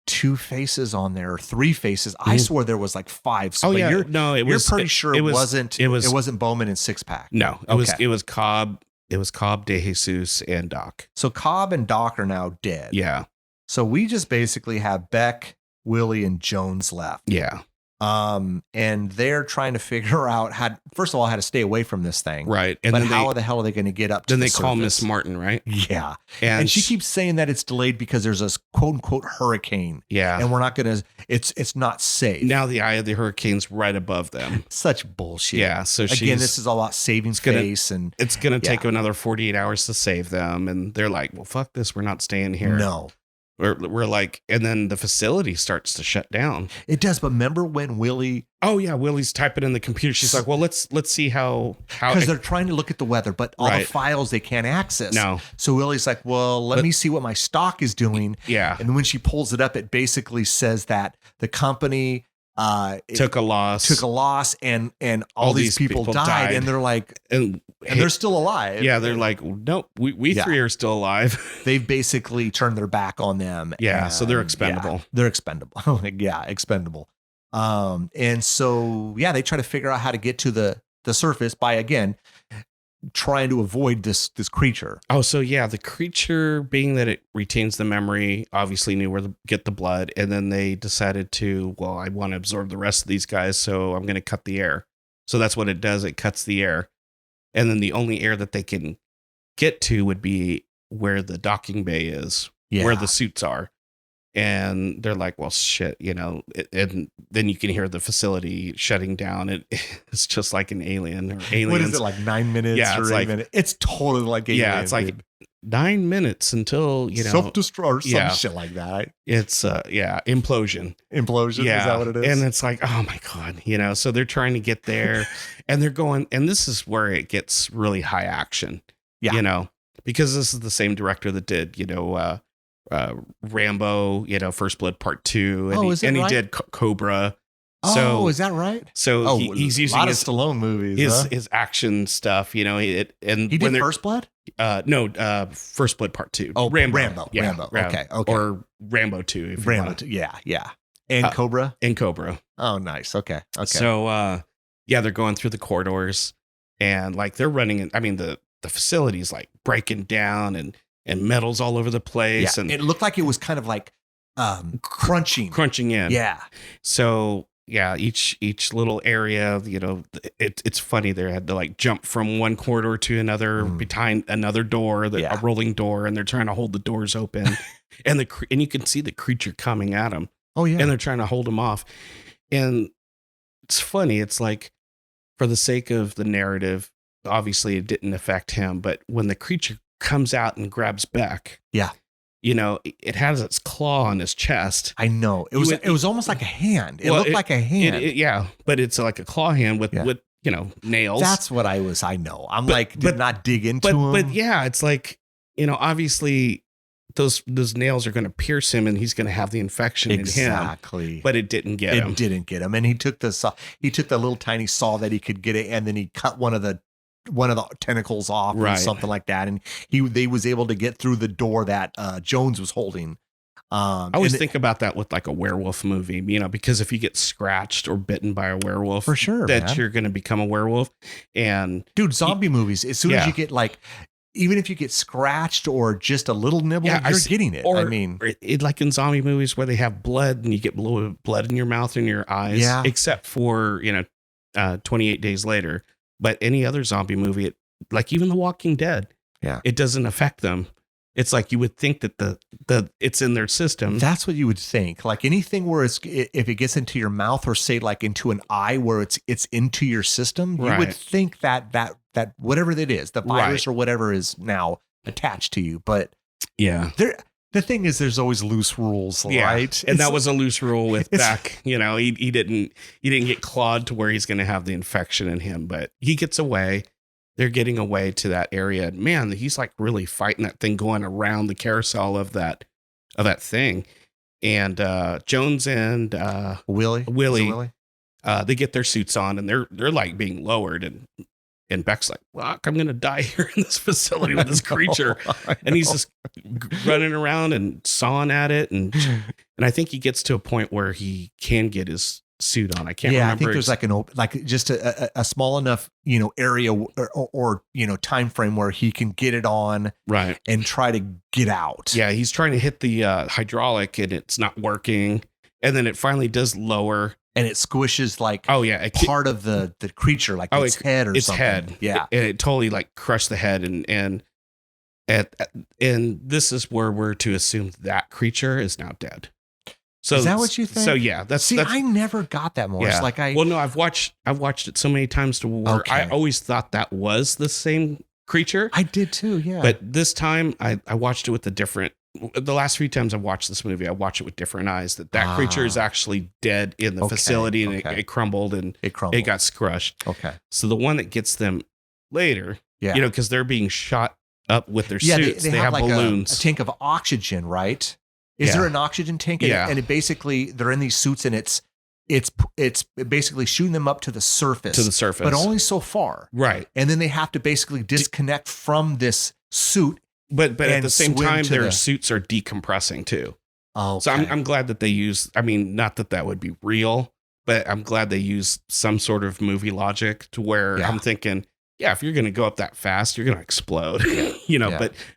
S2: 2 faces on there, or 3 faces. I swore there was like 5. So you're pretty sure it wasn't Bowman and Six Pack.
S3: No, it was Cobb. It was Cobb, De Jesus, and Doc.
S2: So Cobb and Doc are now dead.
S3: Yeah.
S2: So we just basically have Beck, Willie, and Jones left.
S3: Yeah.
S2: And they're trying to figure out first of all, how to stay away from this thing.
S3: Right.
S2: And then how the hell are they going to get up to
S3: then
S2: the
S3: they
S2: surface?
S3: call Miss Martin, right?
S2: Yeah. And she keeps saying that it's delayed because there's a quote unquote hurricane.
S3: Yeah.
S2: And we're not going to, it's not safe.
S3: Now the eye of the hurricane's right above them.
S2: Such bullshit.
S3: Yeah. So
S2: again, this is all about saving face, and
S3: it's going to take another 48 hours to save them. And they're like, well, fuck this. We're not staying here.
S2: No.
S3: We're like, and then the facility starts to shut down.
S2: It does. But remember when Willie?
S3: Oh yeah, Willie's typing in the computer. She's like, well, let's see how
S2: because they're trying to look at the weather, but all the files they can't access.
S3: No.
S2: So Willie's like, well, let me see what my stock is doing.
S3: Yeah.
S2: And when she pulls it up, it basically says that the company
S3: took a loss,
S2: and all these people died, and they're like, and they're still alive.
S3: Yeah, they're like, nope, we 3 are still alive.
S2: They've basically turned their back on them.
S3: Yeah, so they're expendable.
S2: Yeah, they're expendable. Yeah, expendable. And so they try to figure out how to get to the surface by again trying to avoid this creature.
S3: Oh, so yeah, the creature, being that it retains the memory, obviously knew where to get the blood, and then they decided to, well, I want to absorb the rest of these guys, so I'm going to cut the air. So that's what it does. It cuts the air, and then the only air that they can get to would be where the docking bay is, where the suits are. And they're like, well, shit, and then you can hear the facility shutting down. It's just like an alien or aliens.
S2: What is it, like 9 minutes or 8 minutes? It's totally like alien.
S3: Yeah, it's like 9 minutes until,
S2: self-destruct or some shit like that.
S3: It's, implosion.
S2: Implosion, is that what it is?
S3: And it's like, oh my God, so they're trying to get there and they're going, and this is where it gets really high action, because this is the same director that did, Rambo, First Blood Part 2, and he did Cobra.
S2: So, is that right?
S3: So he's using
S2: a lot of Stallone movies,
S3: his action stuff, he
S2: did First Blood?
S3: No, First Blood Part 2.
S2: Oh,
S3: Rambo.
S2: Okay.
S3: Or Rambo 2. If
S2: Rambo 2. Yeah. And Cobra?
S3: And Cobra.
S2: Oh, nice. Okay.
S3: So, they're going through the corridors and like they're running. I mean, the facility's like breaking down and metals all over the place.
S2: Yeah,
S3: and
S2: it looked like it was kind of like crunching
S3: in.
S2: Yeah.
S3: So each little area, it's funny. They had to like jump from one corridor to another behind another door, a rolling door, and they're trying to hold the doors open, and you can see the creature coming at them.
S2: Oh yeah,
S3: and they're trying to hold them off. And it's funny. It's like, for the sake of the narrative, obviously it didn't affect him, but when the creature comes out and grabs Beck, it has its claw on his chest.
S2: I know, it was almost like a hand. It looked like a hand.
S3: But it's like a claw hand with nails.
S2: That's what I know. I'm did not dig into him.
S3: But yeah, it's like, obviously those nails are going to pierce him and he's going to have the infection in him.
S2: Exactly.
S3: But it didn't get him.
S2: It didn't get him. And he took the saw. He took the little tiny saw that he could get it, and then he cut one of the tentacles off or something like that, and they was able to get through the door that Jones was holding.
S3: I always think about that with like a werewolf movie, because if you get scratched or bitten by a werewolf,
S2: for sure,
S3: you're going to become a werewolf. And
S2: dude, zombie movies, as soon as you get even if you get scratched or just a little nibble, you're getting it.
S3: Or like in zombie movies where they have blood and you get blood in your mouth and your eyes, except for 28 Days Later. But any other zombie movie, like even The Walking Dead, it doesn't affect them. It's like you would think that the it's in their system.
S2: That's what you would think. Like anything where if it gets into your mouth or say like into an eye where it's into your system, you would think that whatever that is, the virus or whatever is now attached to you. But the thing is, there's always loose rules, right?
S3: And that was a loose rule with Beck. He didn't get clawed to where he's going to have the infection in him, but he gets away. getting away to that area. And man, he's like really fighting that thing going around the carousel of that thing. And Jones and
S2: Willie,
S3: they get their suits on and they're like being lowered, and Beck's like, well, I'm gonna die here in this facility with this creature. And he's just running around and sawing at it, and I think he gets to a point where he can get his suit on. I can't remember.
S2: I think there's like just a small enough, area or time frame where he can get it on,
S3: right,
S2: and try to get out.
S3: Yeah, he's trying to hit the hydraulic and it's not working, and then it finally does lower, and
S2: it squishes like part of the creature, like its head or something. Its head,
S3: and it totally like crushed the head, and this is where we're to assume that creature is now dead. So
S2: is that what you think?
S3: So yeah, that's
S2: I never got that, Morris.
S3: Yeah. No, I've watched it so many times to where I always thought that was the same creature.
S2: I did too, yeah.
S3: But this time I watched it with the last few times I've watched this movie, I watched it with different eyes. That creature is actually dead in the facility, and it crumbled and it got crushed.
S2: Okay.
S3: So the one that gets them later, because they're being shot up with their suits, they have like balloons,
S2: a tank of oxygen, right? Is there an oxygen tank? And it basically, they're in these suits, and it's basically shooting them up to the surface. But only so far.
S3: Right.
S2: And then they have to basically disconnect from this suit.
S3: But at the same time, their suits are decompressing too.
S2: Oh.
S3: So I'm glad that they use, not that would be real, but I'm glad they use some sort of movie logic to where I'm thinking, if you're going to go up that fast, you're going to explode,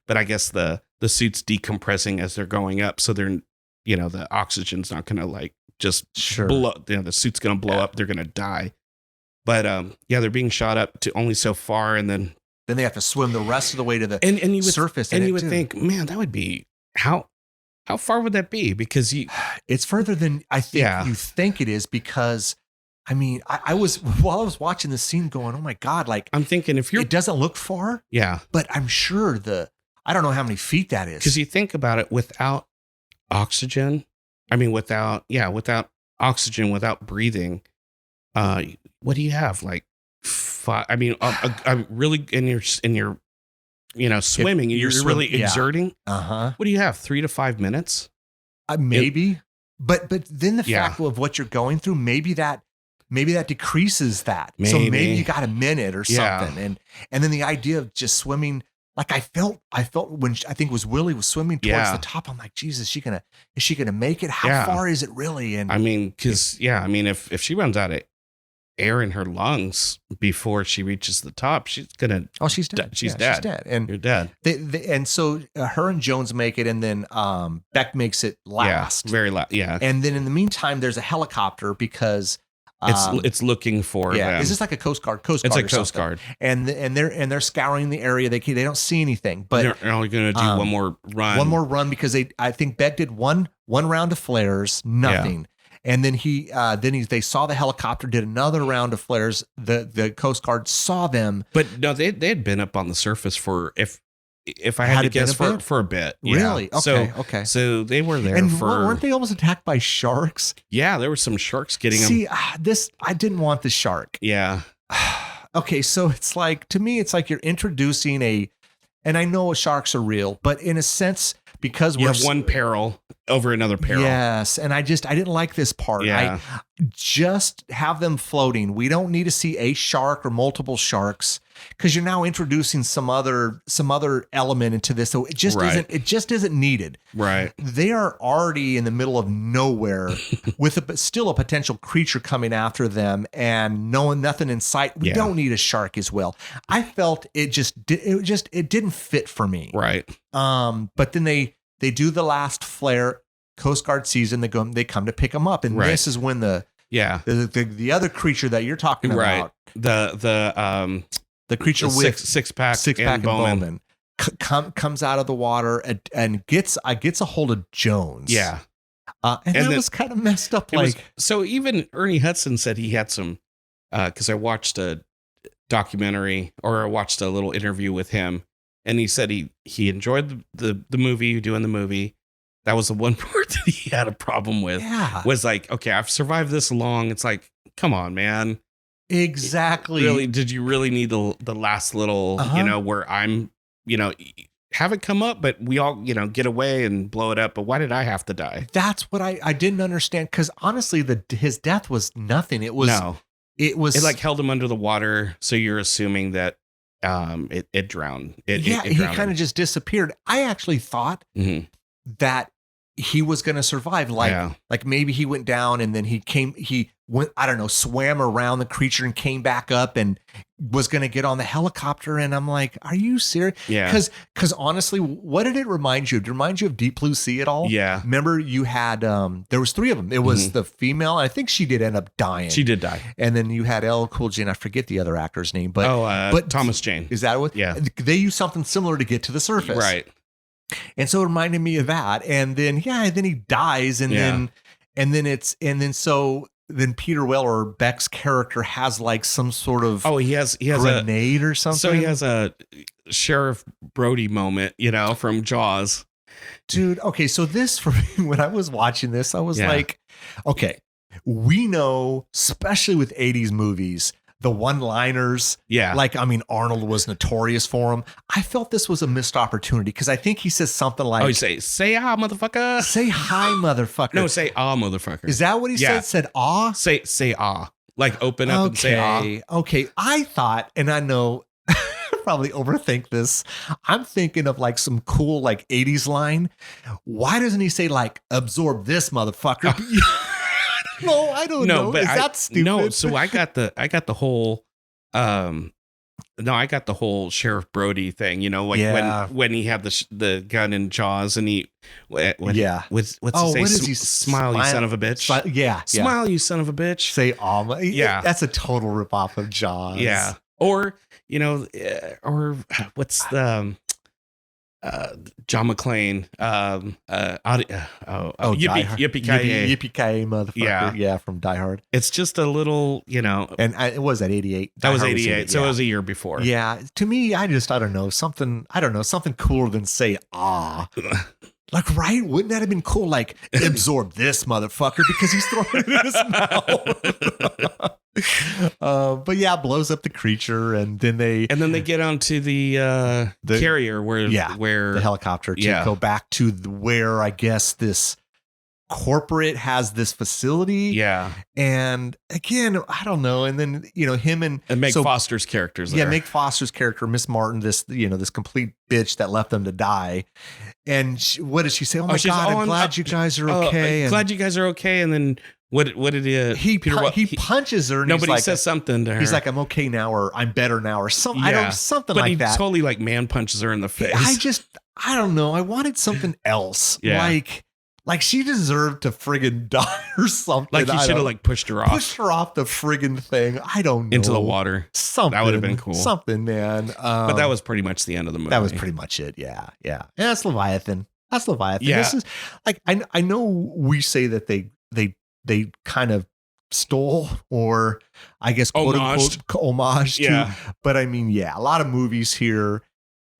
S3: but I guess the suit's decompressing as they're going up. So they're, the oxygen's not going to like just blow, the suit's going to blow up. They're going to die. But they're being shot up to only so far. And then
S2: they have to swim the rest of the way to the surface.
S3: And you would think, man, that would be how far would that be? Because
S2: it's further than I think you think it is, because I was while I was watching the scene going, oh my God, like
S3: I'm thinking it
S2: doesn't look far.
S3: Yeah.
S2: But I'm sure I don't know how many feet that is.
S3: Because you think about it, without oxygen, without oxygen, without breathing, what do you have? Like I'm really in your swimming, you're really exerting. What do you have? 3 to 5 minutes?
S2: Maybe. But then the fact of what you're going through, maybe that decreases that. So maybe you got a minute or something. And then the idea of just swimming, like I felt when I think it was Willie was swimming towards the top. I'm like, Jesus, is she gonna make it? How far is it really? And
S3: if she runs out of air in her lungs before she reaches the top, she's gonna.
S2: Oh, she's dead.
S3: She's dead.
S2: She's dead. And
S3: you're dead.
S2: And so her and Jones make it, and then Beck makes it last.
S3: Yeah, very last. Yeah.
S2: And then in the meantime, there's a helicopter because.
S3: It's looking for them.
S2: Is this like a Coast Guard?
S3: It's a Coast Guard,
S2: and they're scouring the area. They don't see anything, but
S3: they're only going to do one more run.
S2: One more run because I think Beck did one round of flares, nothing, and then they saw the helicopter, did another round of flares. The Coast Guard saw them,
S3: but no, they had been up on the surface for if I had to guess for a bit.
S2: Really?
S3: Yeah.
S2: Okay.
S3: So they were there
S2: and weren't they almost attacked by sharks?
S3: Yeah, there were some sharks getting them.
S2: See, I didn't want the shark.
S3: Yeah.
S2: Okay, so it's like, to me, it's like you're introducing and I know sharks are real, but in a sense, because
S3: you have one peril over another peril.
S2: Yes, and I didn't like this part.
S3: Yeah.
S2: I just have them floating. We don't need to see a shark or multiple sharks, because you're now introducing some other element into this. So it just isn't needed.
S3: Right.
S2: They are already in the middle of nowhere with still a potential creature coming after them, and nothing in sight. We don't need a shark as well. I felt it didn't fit for me.
S3: Right.
S2: But then they do the last flare. Coast Guard sees them. They come to pick them up, and this is when the other creature that you're talking about, the creature with
S3: six pack
S2: and Bowman comes out of the water and gets a hold of Jones.
S3: Yeah,
S2: and that was kind of messed up.
S3: So even Ernie Hudson said he had some, because I watched a documentary, or I watched a little interview with him, and he said he enjoyed the movie, doing the movie. That was the one part that he had a problem with.
S2: Yeah.
S3: Was like, okay, I've survived this long. It's like, come on, man.
S2: Exactly.
S3: Really, did you really need the last little, where I'm, have it come up, but we all, get away and blow it up. But why did I have to die?
S2: That's what I didn't understand. Because honestly, his death was nothing. It was
S3: it like held him under the water. So you're assuming that it drowned. He
S2: kind of just disappeared. I actually thought that he was going to survive. Like maybe he went down and then he went, I don't know, swam around the creature and came back up and was going to get on the helicopter. And I'm like, are you serious?
S3: Yeah.
S2: Cause honestly, what did it remind you of? Did it remind you of Deep Blue Sea at all?
S3: Yeah.
S2: Remember you had, there was 3 of them. It was the female. I think she did end up dying.
S3: She did die.
S2: And then you had LL Cool J, and I forget the other actor's name, but
S3: Thomas Jane.
S2: Is that what?
S3: Yeah.
S2: They used something similar to get to the surface.
S3: Right.
S2: And so it reminded me of that. And then, then he dies. And then Peter Weller, Beck's character, has like some sort of
S3: he has
S2: grenade or something.
S3: So he has a Sheriff Brody moment, from Jaws.
S2: Dude, okay. So this, for me, when I was watching this, I was like, okay, we know, especially with 80s movies, the one-liners.
S3: Yeah.
S2: Like, I mean, Arnold was notorious for them. I felt this was a missed opportunity because I think he says something like,
S3: you say ah, motherfucker.
S2: Say hi, motherfucker.
S3: No, say ah, motherfucker.
S2: Is that what he said? Said ah?
S3: Say ah. Like open up and say ah.
S2: Okay. I thought, and I know I probably overthink this. I'm thinking of like some cool like 80s line. Why doesn't he say like absorb this motherfucker? No, I don't know.
S3: But
S2: is that stupid?
S3: No, so I got the whole I got the whole Sheriff Brody thing, when he had the gun in Jaws and he what's he say? Smile, you son of a bitch. Smile, you son of a bitch.
S2: Say that's a total ripoff of Jaws.
S3: Yeah. Or, or what's the John McClane, yippee-ki-yay,
S2: motherfucker. Yeah, from Die Hard.
S3: It's just a little,
S2: and it was at 88.
S3: That was 88, so it was a year before.
S2: Yeah, to me, I don't know, something cooler than say ah. Like, right? Wouldn't that have been cool? Like, absorb this motherfucker because he's throwing it in his mouth. But yeah, blows up the creature, and then they
S3: get onto the carrier where
S2: the helicopter to go back to where I guess this corporate has this facility.
S3: Yeah.
S2: And again, I don't know. And then, him and
S3: Meg Foster's characters.
S2: Yeah. Meg Foster's character, Miss Martin, this, this complete bitch that left them to die. And what did she say? Oh my God, I'm glad you guys are okay.
S3: Glad you guys are okay. And then what did
S2: he punches her. And
S3: nobody says something to her.
S2: He's like, I'm okay now, or I'm better now, or something. Something
S3: but
S2: like
S3: he
S2: that.
S3: Totally like man punches her in the face.
S2: I don't know. I wanted something else.
S3: Yeah.
S2: Like she deserved to friggin' die or something.
S3: Like he should have like pushed her off
S2: the friggin' thing. I don't know.
S3: Into the water.
S2: Something.
S3: That would have been cool.
S2: Something, man.
S3: But that was pretty much the end of the movie.
S2: That was pretty much it. Yeah. Yeah. And that's Leviathan.
S3: Yeah.
S2: This is like, I know we say that they kind of stole, or I guess quote unquote homage to, but I mean, a lot of movies here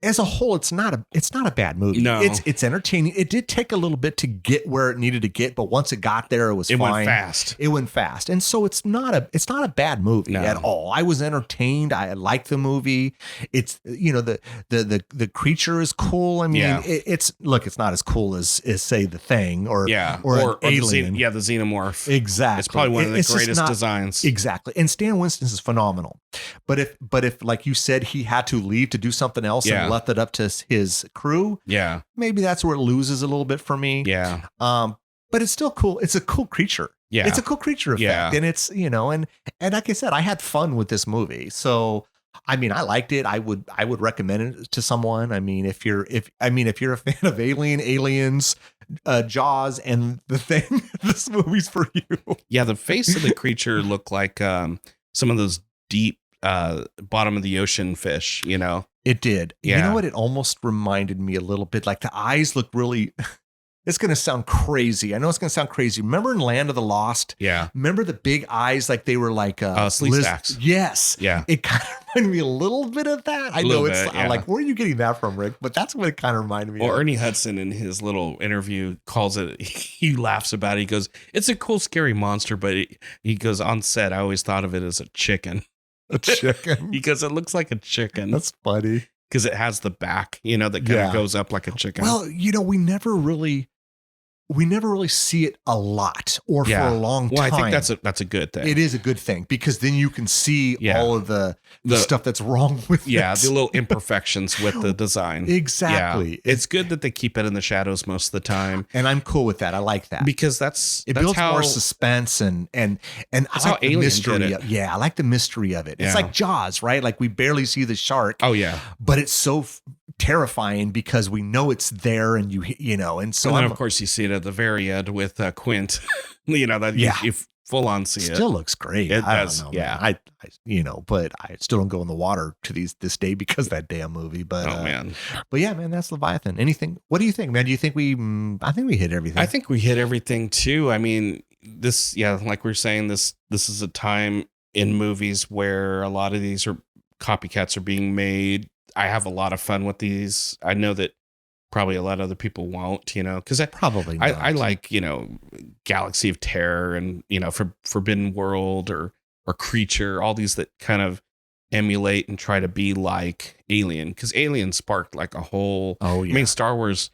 S2: as a whole, it's not a bad movie.
S3: No,
S2: it's entertaining. It did take a little bit to get where it needed to get, but once it got there, it fine. It went fast, and so it's not a bad movie at all. I was entertained. I liked the movie. It's the creature is cool. I mean, it's not as cool as say The Thing or Alien.
S3: The Xenomorph.
S2: Exactly,
S3: it's probably one of the greatest designs.
S2: Exactly, and Stan Winston is phenomenal. But if like you said, he had to leave to do something else and left it up to his crew.
S3: Yeah.
S2: Maybe that's where it loses a little bit for me.
S3: Yeah.
S2: But it's still cool. It's a cool creature.
S3: Yeah.
S2: It's a cool creature effect.
S3: Yeah.
S2: And it's, and like I said, I had fun with this movie. So, I mean, I liked it. I would recommend it to someone. I mean, if you're a fan of Aliens, Jaws, and The Thing, this movie's for you.
S3: Yeah. The face of the creature looked like some of those deep bottom of the ocean fish,
S2: It did.
S3: Yeah.
S2: You know what? It almost reminded me a little bit, like the eyes look really It's going to sound crazy. I know it's going to sound crazy. Remember in Land of the Lost?
S3: Yeah.
S2: Remember the big eyes like they were like
S3: sleeve stacks.
S2: Yes.
S3: Yeah.
S2: It kind of reminded me a little bit of that. I know it's
S3: yeah.
S2: like, where are you getting that from, Rick? But that's what it kind of reminded me of.
S3: Or Ernie Hudson in his little interview calls it, he laughs about it. He goes, it's a cool, scary monster, but he goes, on set, I always thought of it as a chicken.
S2: A chicken?
S3: Because it looks like a chicken.
S2: That's funny.
S3: Because it has the back, that kind of goes up like a chicken.
S2: Well, we never really see it a lot or for a long time.
S3: Well, I think that's a good thing.
S2: It is a good thing because then you can see all of the stuff that's wrong with it.
S3: Yeah, the little imperfections with the design.
S2: Exactly.
S3: Yeah. It's good that they keep it in the shadows most of the time.
S2: And I'm cool with that. I like that.
S3: Because
S2: it builds more suspense and I like the mystery. I like the mystery of it. It's like Jaws, right? Like we barely see the shark.
S3: Oh yeah.
S2: But it's so terrifying because we know it's there and and so
S3: and then of course you see it at the very end with Quint that you full on see it.
S2: Still looks great.
S3: It
S2: I
S3: does.
S2: don't know,
S3: yeah.
S2: I but I still don't go in the water to this day because of that damn movie. But
S3: man.
S2: But yeah, man, that's Leviathan. What do you think, man? Do you think I think we hit everything.
S3: I think we hit everything too. I mean, this like we were saying, this is a time in movies where a lot of these copycats are being made. I have a lot of fun with these. I know that probably a lot of other people won't, because I like, Galaxy of Terror and, Forbidden World or Creature, all these that kind of emulate and try to be like Alien, because Alien sparked like a whole, I mean, Star Wars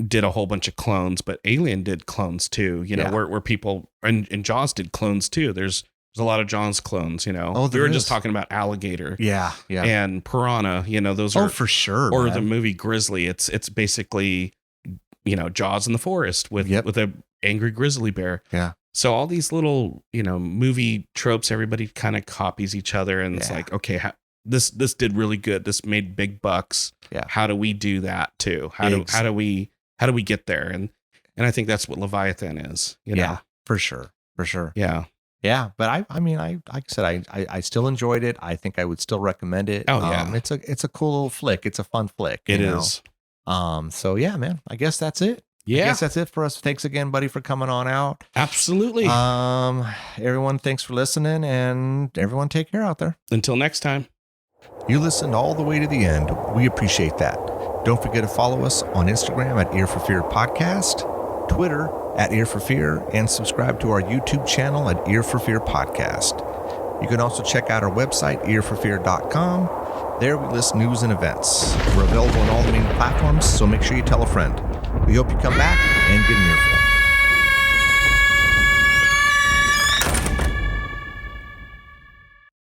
S3: did a whole bunch of clones, but Alien did clones too, where people, and Jaws did clones too. There's a lot of Jaws clones, we were just talking about Alligator.
S2: Yeah.
S3: And Piranha, those are.
S2: Oh, for sure.
S3: Or
S2: man.
S3: the movie Grizzly. It's basically, Jaws in the forest with a angry grizzly bear.
S2: Yeah.
S3: So all these little, movie tropes, everybody kind of copies each other. And it's like, okay, this did really good. This made big bucks.
S2: Yeah.
S3: How do we do that too? How do we get there? And I think that's what Leviathan is,
S2: Yeah, for sure. For sure.
S3: Yeah.
S2: Yeah, but I mean, like I said, I still enjoyed it. I think I would still recommend it.
S3: Oh yeah,
S2: it's a cool little flick. It's a fun flick.
S3: It is.
S2: So yeah, man. I guess that's it.
S3: Yeah,
S2: I guess that's it for us. Thanks again, buddy, for coming on out.
S3: Absolutely.
S2: Everyone, thanks for listening, and everyone, take care out there.
S3: Until next time.
S2: You listened all the way to the end. We appreciate that. Don't forget to follow us on Instagram at Ear for Fear Podcast, Twitter at Ear for Fear, and subscribe to our YouTube channel at Ear for Fear Podcast. You can also check out our website, earforfear.com. There we list news and events. We're available on all the main platforms, so make sure you tell a friend. We hope you come back and get an earful.